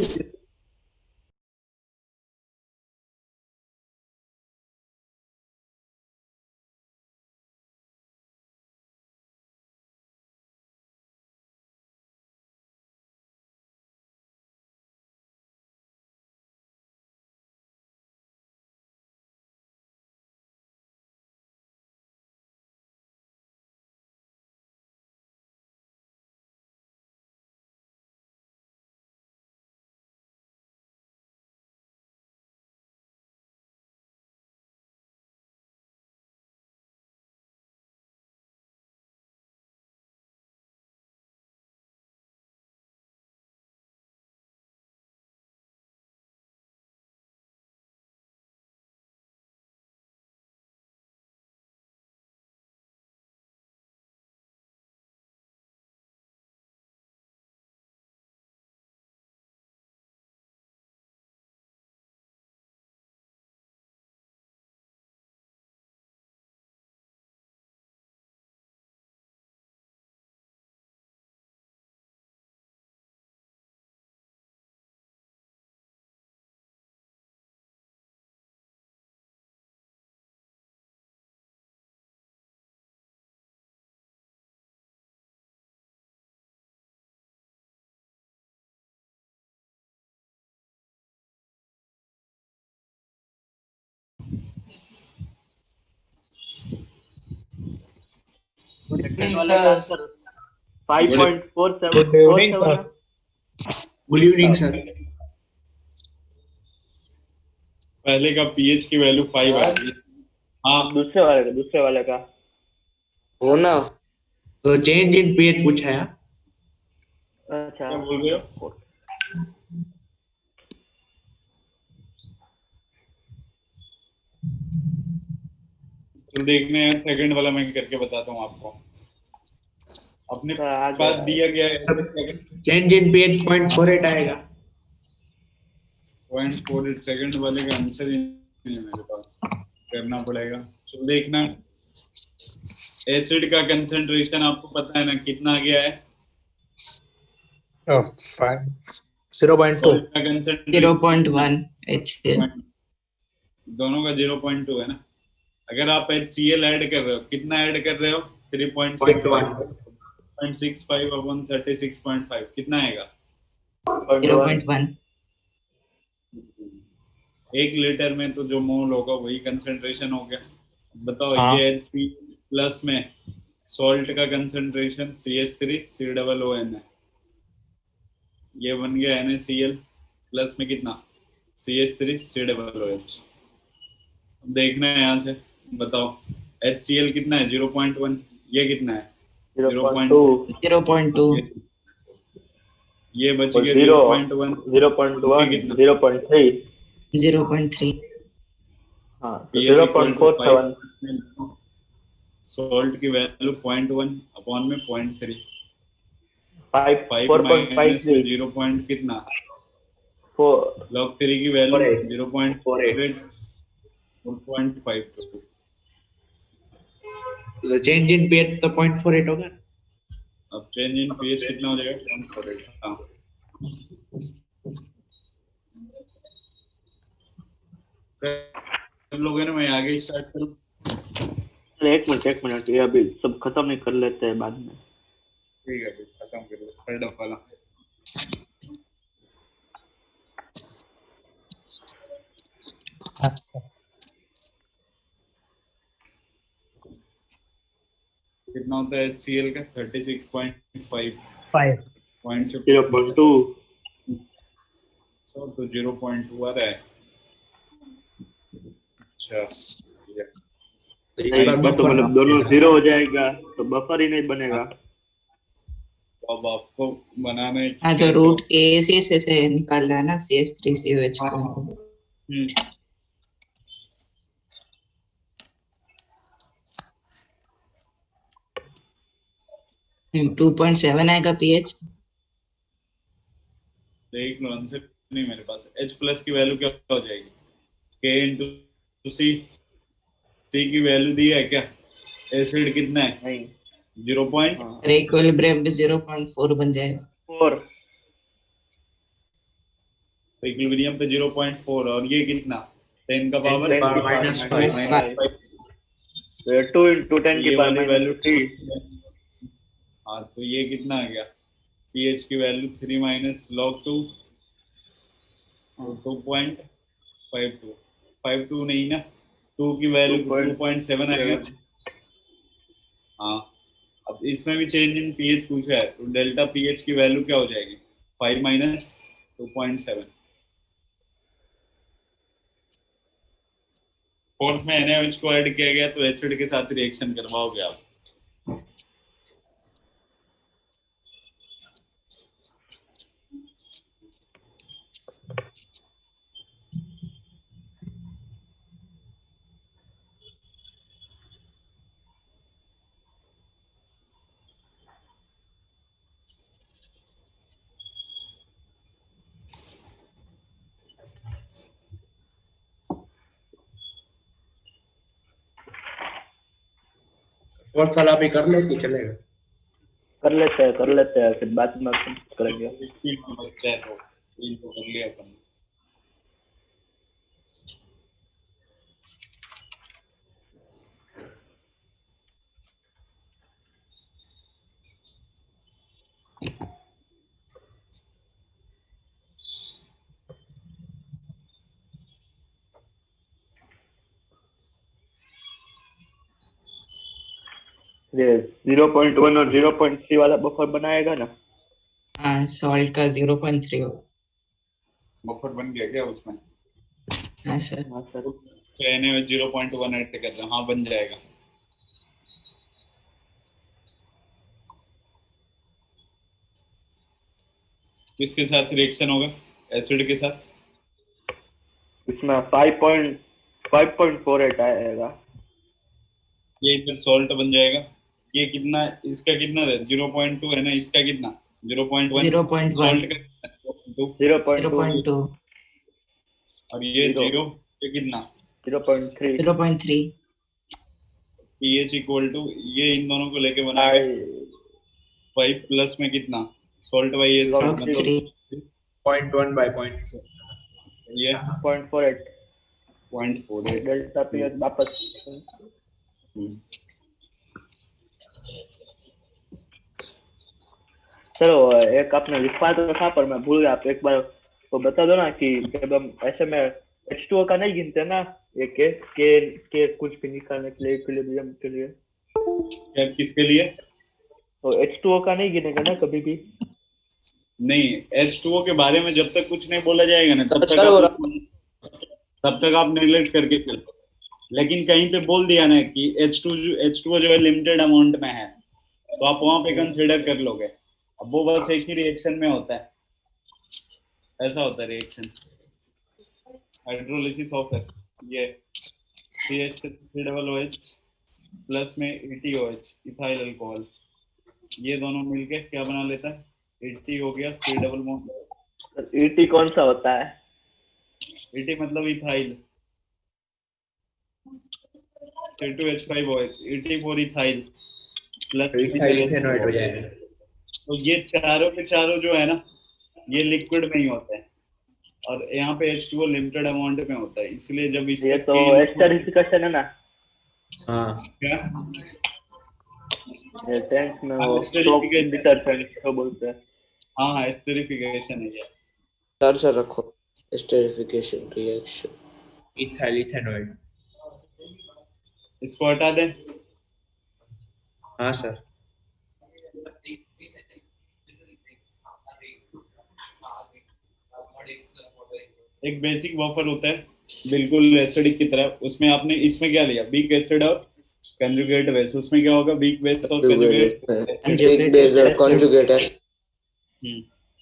Speaker 6: नहीं
Speaker 5: वाले का
Speaker 6: sir.
Speaker 5: Answer 5.47
Speaker 3: Good evening, sir.
Speaker 4: Good evening sir.
Speaker 2: पहले का पीएच की वैल्यू 5 आ गई। हाँ
Speaker 5: दूसरे वाले का
Speaker 1: हो ना,
Speaker 4: तो चेंज इन पीएच पूछा है।
Speaker 5: अच्छा
Speaker 2: क्या बोल रहे हो, तो देखने हैं सेकंड वाला मैं करके बताता हूँ आपको। अपने पास दिया गया है
Speaker 4: चेंज इन पीएच 0.48 आएगा।
Speaker 2: 0.48 सेकंड वाले का आंसर ही नहीं है मेरे पास, करना पड़ेगा। तो देखना एसिड का कंसंट्रेशन आपको पता है ना कितना आ गया है,
Speaker 3: 5 0.2
Speaker 2: सॉल्ट का कंसंट्रेशन
Speaker 6: 0.1 HCl
Speaker 2: दोनों का 0.2 है ना। अगर आप HCl ऐड कर रहे हो, कितना ऐड कर रहे हो? 3.65 अपॉन 36.5 कितना आएगा?
Speaker 6: 0.1
Speaker 2: 1 लीटर में तो जो मोल होगा वही कंसंट्रेशन हो गया। बताओ
Speaker 3: हाँ।
Speaker 2: ये HC प्लस में सॉल्ट का कंसंट्रेशन CH3COON है, ये बन गया NaCl प्लस में कितना? CH3COOH। देखना है यहाँ से, बताओ HCl कितना है? 0.1, ये कितना है?
Speaker 5: 0.2
Speaker 6: 0.2
Speaker 2: ये बच
Speaker 5: और
Speaker 2: गया
Speaker 5: 0
Speaker 2: 0.1,
Speaker 5: 0.1
Speaker 2: कितना?
Speaker 5: 0.3
Speaker 6: 0.3
Speaker 5: हाँ तो
Speaker 2: pH equal to
Speaker 5: 0.47
Speaker 2: सॉल्ट की वैल्यू 0.1 अपॉन में 0.3, 5
Speaker 5: 4.5
Speaker 2: माइनस में 0 पॉइंट कितना?
Speaker 5: 4
Speaker 2: log 3 की वैल्यू
Speaker 3: 48.
Speaker 2: 0.48 4.52।
Speaker 4: तो चेंज इन pH तो 0.48 होगा।
Speaker 2: अब चेंज इन pH कितना हो जाएगा? 0.48। हाँ कर लोगे ना, मैं आगे स्टार्ट करूँ?
Speaker 5: एक मिनट ये अभी सब खत्म नहीं कर लेते हैं बाद में।
Speaker 2: ठीक है, फिर खत्म कर लो थर्ड ऑफ वाला। कितना होता है HCl का? 36.5 पॉइंट से
Speaker 5: 0.2
Speaker 2: तो 0.2 आ रहा है। अच्छा ठीक है।
Speaker 5: इसमें तो मतलब दोनों 0 हो जाएगा तो बफर ही नहीं बनेगा।
Speaker 2: तो अब आपको बनाना है
Speaker 6: हाँ जो रूट ACS से निकाल रहा है ना CH3COH का। 2.7 आएगा pH।
Speaker 2: देख लो आंसर नहीं मेरे पास। H प्लस की वैल्यू क्या हो जाएगी? K into C। C की वैल्यू दी है क्या? एसिड कितना है?
Speaker 5: नहीं
Speaker 2: 0.
Speaker 5: हाँ
Speaker 6: इक्विलिब्रियम भी 0.4 बन जाएगा।
Speaker 5: 4
Speaker 2: इक्विलिब्रियम पे 0.4 और ये कितना? 10 का पावर
Speaker 5: 10 की
Speaker 3: minus
Speaker 5: पावर
Speaker 6: five.
Speaker 5: -5 2 into 10 की
Speaker 2: ये
Speaker 5: पावर
Speaker 2: वाली वैल्यू
Speaker 5: -3
Speaker 2: हाँ तो ये कितना आ गया? pH की वैल्यू 3 माइनस log 2 2.52 52 नहीं ना, 2 की वैल्यू 2.7 आएगा। हाँ अब इसमें भी चेंज इन pH पूछा है तो डेल्टा pH की वैल्यू क्या हो जाएगी? 5 माइनस 2.7। फोर्थ में NaOH को ऐड किया गया तो एसिड के साथ रिएक्शन करवाओगे आप।
Speaker 3: फोर्थ वाला भी कर लो कि चलेगा?
Speaker 5: कर लेते हैं फिर बाद में करेंगे।
Speaker 2: बच्चा है तो तीन तो कर लिया अपन।
Speaker 5: ये 0.1 और 0.3 वाला बफर बनाएगा ना।
Speaker 6: हाँ सॉल्ट का 0.3 होगा।
Speaker 2: बफर बन गया क्या उसमें?
Speaker 6: हाँ सर।
Speaker 5: हाँ सर
Speaker 2: 0.1 ऐड कर रहे हैं, हाँ बन जाएगा। किसके साथ रिएक्शन होगा? एसिड के साथ।
Speaker 5: इसमें 5.48 आएगा।
Speaker 2: ये इधर सॉल्ट बन जाएगा। ये कितना, इसका कितना है? 0.2 है ना, इसका कितना? 0.1
Speaker 6: 0.1
Speaker 2: सॉल्ट का
Speaker 5: 0.2
Speaker 6: 0.2
Speaker 2: और ये
Speaker 5: 0
Speaker 2: जीरो, ये कितना?
Speaker 5: 0.3
Speaker 6: 0.3
Speaker 2: pH इक्वल टू ये इन दोनों को लेके बनाएगा 5 प्लस में कितना? सॉल्ट बाई एसिड
Speaker 5: Log
Speaker 2: मतलब
Speaker 6: 3
Speaker 3: 0.1 by 0.2
Speaker 2: ये
Speaker 5: 0.48
Speaker 2: 0.48।
Speaker 5: डेल्टा पी एच वापस। चलो एक आपने लिखवा तो था पर मैं भूल गया, आप एक बार तो बता दो ना कि जब हम ऐसे में H2O का नहीं गिनते ना, ये के कुछ भी निकालने के लिए, इक्विलिब्रियम के लिए,
Speaker 2: क्या किसके लिए?
Speaker 5: तो H2O का नहीं गिनेगा ना कभी भी?
Speaker 2: नहीं, H2O के बारे में जब तक कुछ नहीं बोला जाएगा ना तब तक आप नेग्लेक्ट करके चलो। लेकिन कहीं पे बोल दिया ना कि H2O जो है लिमिटेड अमाउंट में है, तो आप वहां पे कंसीडर कर लोगे। अब वो बस एक ही रिएक्शन में होता है, ऐसा होता है रिएक्शन हाइड्रोलिसिस ऑफ एस। ये CH3OH प्लस में ETOH इथाइल अल्कोहल, ये दोनों मिलके क्या बना लेता है? ET हो गया C डबल बॉन्ड।
Speaker 5: ET कौन सा होता है?
Speaker 2: ET मतलब ethyl, C2H5OH, ET for ethyl plus
Speaker 4: ethyl ethanoid हो जाएगा।
Speaker 2: तो ये चारों के चारों जो है ना, ये लिक्विड में ही होते हैं, और यहाँ पे H2O लिमिटेड अमाउंट में होता है, इसलिए जब इसका
Speaker 5: ये तो एस्टरिफिकेशन है ना?
Speaker 4: हाँ
Speaker 2: क्या
Speaker 5: ये टेंस में वो
Speaker 2: Esterification
Speaker 5: डिटर्जेंट को बोलते हैं।
Speaker 2: हाँ एस्टेरिफिकेशन है ये।
Speaker 1: सर रखो एस्टेरिफिकेशन रिएक्शन।
Speaker 4: Ethyl ethanoid.
Speaker 2: इसको हटा दें।
Speaker 4: हाँ सर।
Speaker 2: एक बेसिक बफर होता है बिल्कुल एसिडिक की तरह, उसमें आपने इसमें क्या लिया? वीक एसिड और कंजुगेट बेस। उसमें क्या होगा? वीक बेस और
Speaker 1: वीक बेस और कंजुगेट एसिड।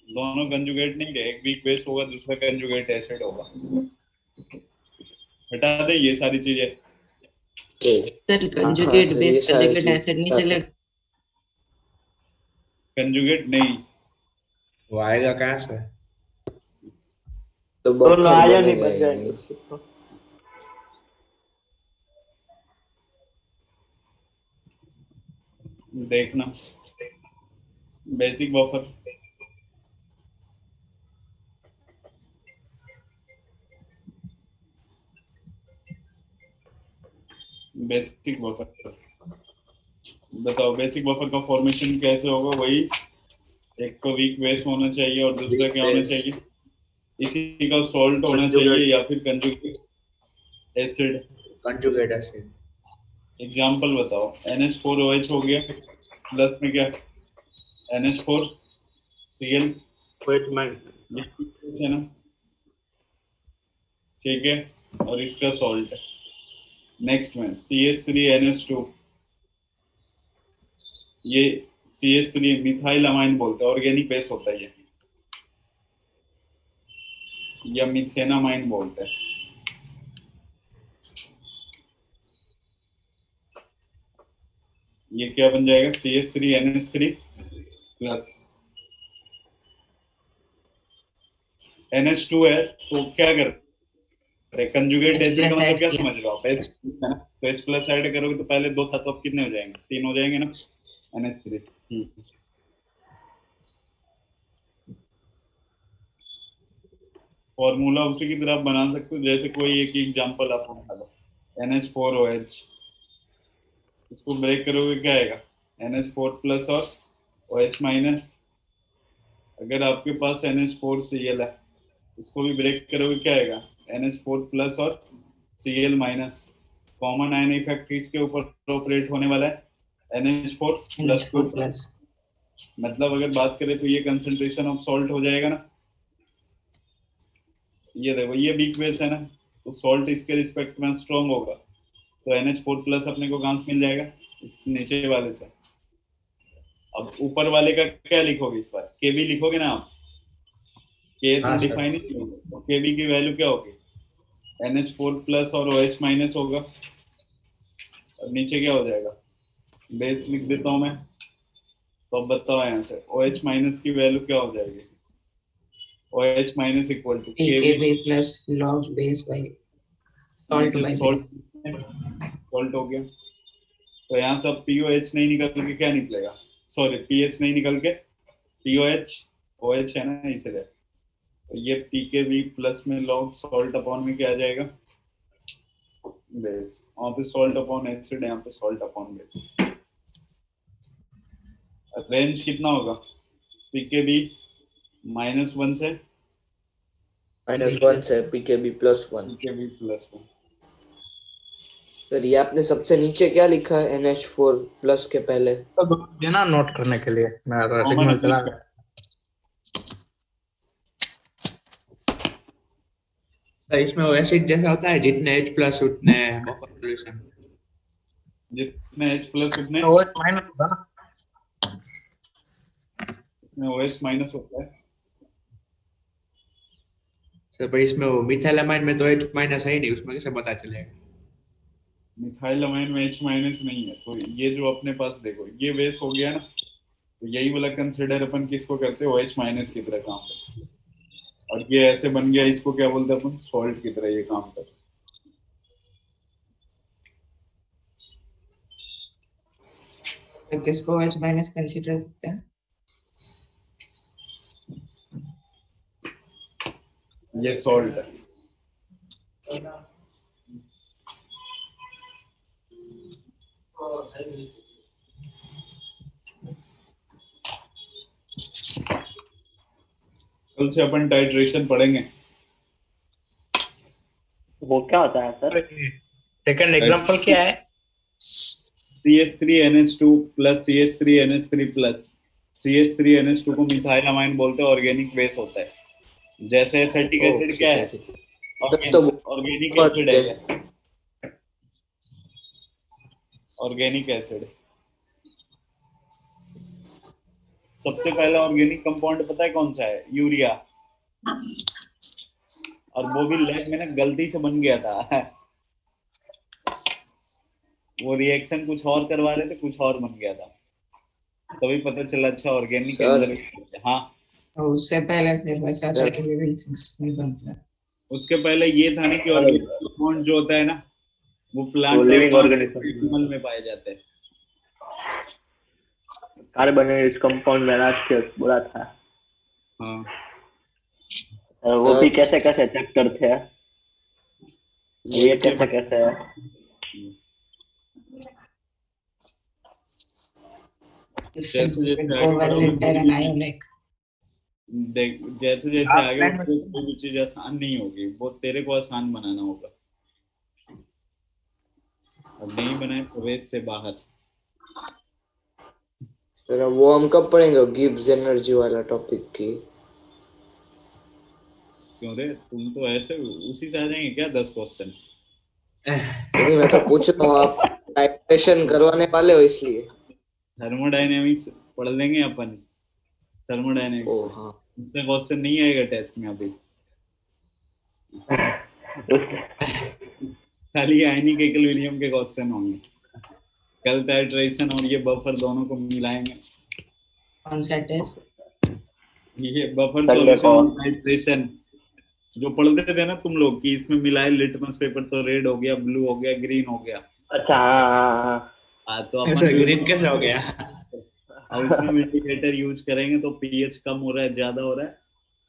Speaker 2: दोनों कंजुगेट नहीं है, एक वीक बेस होगा दूसरा कंजुगेट एसिड होगा। हटा दें ये सारी चीजें।
Speaker 6: Sir conjugate base conjugate acid नहीं चलेगा?
Speaker 2: कंजुगेट नहीं,
Speaker 4: वो आएगा कहाँ से?
Speaker 1: तो
Speaker 5: दोनों आयन ही
Speaker 1: बनेगा
Speaker 5: बन जाएंगे उससे तो।
Speaker 2: देखना बेसिक बफर। बेसिक बफर बताओ, बेसिक बफर का फॉर्मेशन कैसे होगा? वही एक को वीक बेस होना चाहिए और दूसरा क्या होना चाहिए? इसी का सॉल्ट होना चाहिए या फिर conjugate acid.
Speaker 4: Conjugate acid.
Speaker 2: Example बताओ। NH4OH हो गया, प्लस में क्या? NH4Cl
Speaker 5: वेट माइन
Speaker 2: है ना, ठीक है, और इसका सॉल्ट। नेक्स्ट में CH3NH2, ये CH3 मिथाइल अमाइन बोलते हैं, ऑर्गेनिक बेस होता है ये, या मिथेनामाइन बोलते हैं। ये क्या बन जाएगा? CH3NH3 प्लस NH2 है, तो क्या करते? कंजुगेट एसिड का मतलब क्या समझ लो आप? H है ना, तो H प्लस ऐड करोगे तो पहले दो था तो अब कितने हो जाएंगे? 3 हो जाएंगे ना, NH3। फॉर्मूला उसी की तरह आप बना सकते हो, जैसे कोई एक एग्जांपल आपको बता दो। NH4OH, इसको ब्रेक करोगे क्या आएगा? NH4 प्लस और OH माइनस। अगर आपके पास NH4Cl है, इसको भी ब्रेक करोगे क्या आएगा? NH4 प्लस और Cl minus. Common ion effect किसके ऊपर ऑपरेट होने वाला है? NH4 प्लस के ऊपर। मतलब अगर बात करें तो ये कंसंट्रेशन ऑफ सॉल्ट हो जाएगा ना। ये देखो ये वीक बेस है ना, तो सॉल्ट इसके रिस्पेक्ट में स्ट्रॉन्ग होगा, तो NH4 प्लस अपने को कहाँ से मिल जाएगा? इस नीचे वाले से। अब ऊपर वाले का क्या लिखोगे इस बार? Kb लिखोगे ना आप? K तो डिफाइन ही होगा, तो Kb की वैल्यू क्या होगी? NH4 प्लस और OH माइनस होगा, और नीचे क्या हो जाएगा? बेस लिख देता हूं मैं, तो अब बताओ यहाँ से OH माइनस की वैल्यू क्या हो जाएगी? OH minus equal to
Speaker 6: Kb plus log base by salt by
Speaker 2: salt हो गया। तो यहाँ से अब POH नहीं निकल के क्या निकलेगा? सॉरी, PH नहीं निकल के POH, OH है ना इसलिए, ये pKb प्लस में log salt अपॉन में क्या आ जाएगा? बेस। वहाँ पे salt अपॉन एसिड, यहाँ पे salt अपॉन बेस। रेंज कितना होगा? pKb -1 से
Speaker 1: -1 से pKb +1।
Speaker 2: pKb +1।
Speaker 1: सर ये आपने सबसे नीचे क्या लिखा है NH4 प्लस के पहले?
Speaker 3: तो ये ना नोट करने के लिए मेरा सिग्नल चला गया।
Speaker 4: सर इसमें वो एसिड जैसा होता है, जितने H+ उतने बफर सॉल्यूशन।
Speaker 2: जितने H+ उतने
Speaker 3: तो OH माइनस होगा ना।
Speaker 2: OH माइनस होता है।
Speaker 4: सर पर इसमें वो मिथाइलामाइन में तो H- है ही नहीं, उसमें कैसे पता चलेगा?
Speaker 2: मिथाइलामाइन में H- नहीं है, तो ये जो अपने पास देखो ये बेस हो गया ना, तो यही वाला कंसिडर अपन किसको करते हैं? OH- की तरह काम करते हैं। और ये ऐसे बन गया, इसको क्या बोलते हैं अपन? सॉल्ट की तरह ये काम करते हैं।
Speaker 6: तो किसको H- कंसीडर करते हैं?
Speaker 2: ये सॉल्ट है। कल से अपन टाइट्रेशन पढ़ेंगे।
Speaker 5: वो क्या होता है सर?
Speaker 3: सेकंड एग्जांपल क्या है?
Speaker 2: CH3NH2 plus CH3NH3 plus CH3NH2 को मिथाइलामाइन बोलते हैं, ऑर्गेनिक बेस होता है। जैसे एसिटिक एसिड क्या है? ऑर्गेनिक एसिड है। ऑर्गेनिक एसिड सबसे पहला ऑर्गेनिक कंपाउंड पता है कौन सा है? यूरिया। और वो भी लैब में ना गलती से बन गया था। वो रिएक्शन कुछ और करवा रहे थे, कुछ और बन गया था, तभी पता चला अच्छा ऑर्गेनिक के अंदर। हाँ,
Speaker 6: और उससे पहले सिर्फ ऐसा था कि लिविंग थिंग्स में बनता है।
Speaker 2: उसके पहले ये था ना कि ऑर्गेनिक कंपाउंड जो होता है ना, वो प्लांट
Speaker 5: लिविंग ऑर्गेनिज्म
Speaker 2: में पाए जाते हैं।
Speaker 5: कार्बोनेट कंपाउंड में राष्ट्रीय बोला था।
Speaker 2: हाँ,
Speaker 5: वो भी कैसे कैसे चेक करते हैं? ये कैसे कैसे है?
Speaker 6: कोवैलेंट और आयोनिक।
Speaker 2: देख जैसे जैसे आगे कोई भी चीज आसान नहीं होगी, वो तेरे को आसान बनाना होगा। और नहीं बनाए प्रवेश से बाहर।
Speaker 1: वो हम कब पढ़ेंगे गिब्स एनर्जी वाला टॉपिक की?
Speaker 2: क्यों रे, तुम तो ऐसे उसी से आ जाएंगे क्या 10 क्वेश्चन?
Speaker 1: नहीं, मैं तो पूछ रहा हूँ, आप टाइट्रेशन करवाने वाले हो इसलिए।
Speaker 2: थर्मोडायनेमिक्स पढ़ लेंगे अपन। थर्मोडायनेमिक्स
Speaker 1: ओ हाँ,
Speaker 2: उससे क्वेश्चन नहीं आएगा टेस्ट में अभी। खाली आयनिक इक्विलिब्रियम के क्वेश्चन होंगे। कल टाइट्रेशन और ये बफर दोनों को मिलाएंगे।
Speaker 6: कौन सा टेस्ट?
Speaker 2: ये बफर सॉल्यूशन टाइट्रेशन जो पढ़ते थे ना तुम लोग कि इसमें मिलाए लिटमस पेपर तो रेड हो गया, ब्लू हो गया, ग्रीन हो गया।
Speaker 5: अच्छा हाँ,
Speaker 2: तो अपन
Speaker 4: ग्रीन कैसे हो गया?
Speaker 2: अब उसमें इंडिकेटर यूज करेंगे तो पीएच कम हो रहा है, ज्यादा हो रहा है,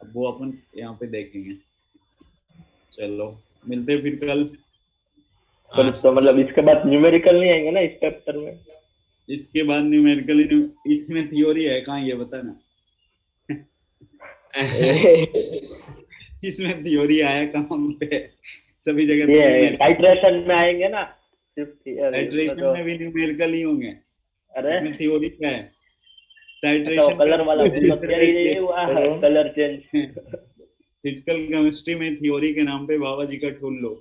Speaker 2: अब वो अपन यहाँ पे देखेंगे। चलो मिलते हैं फिर कल।
Speaker 5: तो मतलब इसके बाद न्यूमेरिकल नहीं आएंगे ना इस चैप्टर में?
Speaker 2: इसके बाद न्यूमेरिकल, इसमें थ्योरी है कहाँ ये बता ना। इसमें थ्योरी आया कहाँ पे? सभी जगह
Speaker 5: ये टाइट्रेशन में आएंगे ना,
Speaker 2: टाइट्रेशन में भी न्यूमेरिकल ही होंगे।
Speaker 5: अरे
Speaker 2: इसमें थ्योरी क्या है?
Speaker 5: तो
Speaker 2: टाइट्रेशन
Speaker 5: कलर वाला कलर चेंज।
Speaker 2: फिजिकल केमिस्ट्री में थ्योरी के नाम पे बाबा जी का ठूल लो,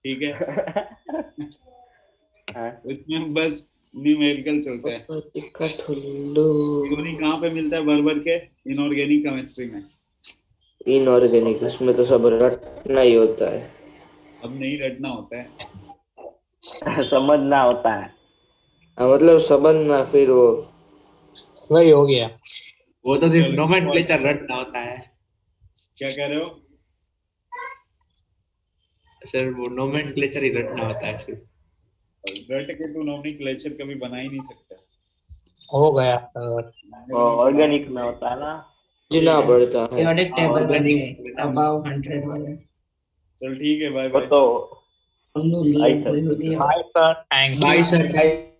Speaker 2: ठीक है? उसमें बस न्यूमेरिकल चलता है। थ्योरी कहाँ पे मिलता है भर भर के? इनऑर्गेनिक केमिस्ट्री में।
Speaker 1: इनऑर्गेनिक, उसमें तो सब रटना ही होता है।
Speaker 2: अब नहीं रटना होता है,
Speaker 5: समझना होता है।
Speaker 1: मतलब समझना, फिर वो
Speaker 3: वही हो गया।
Speaker 4: वो तो सिर्फ नोमेनक्लेचर रटना होता है।
Speaker 2: क्या कह रहे हो?
Speaker 4: सर वो नोमेनक्लेचर ही रटना होता है सिर्फ।
Speaker 2: रट के तो नोमेनक्लेचर कभी बना ही नहीं सकता।
Speaker 3: हो गया।
Speaker 5: ऑर्गेनिक में होता है ना।
Speaker 1: समझना पड़ता है।
Speaker 6: पीरियोडिक टेबल
Speaker 2: हाँ,
Speaker 6: बनेगा अबाव 100 वाला।
Speaker 2: चल ठीक है, बाय
Speaker 5: वो
Speaker 2: बाय।
Speaker 5: तो
Speaker 6: अन्नू लिए
Speaker 5: आई सर।
Speaker 6: बोल दिया।
Speaker 5: Bye sir.
Speaker 3: Thank you.
Speaker 4: Bye sir.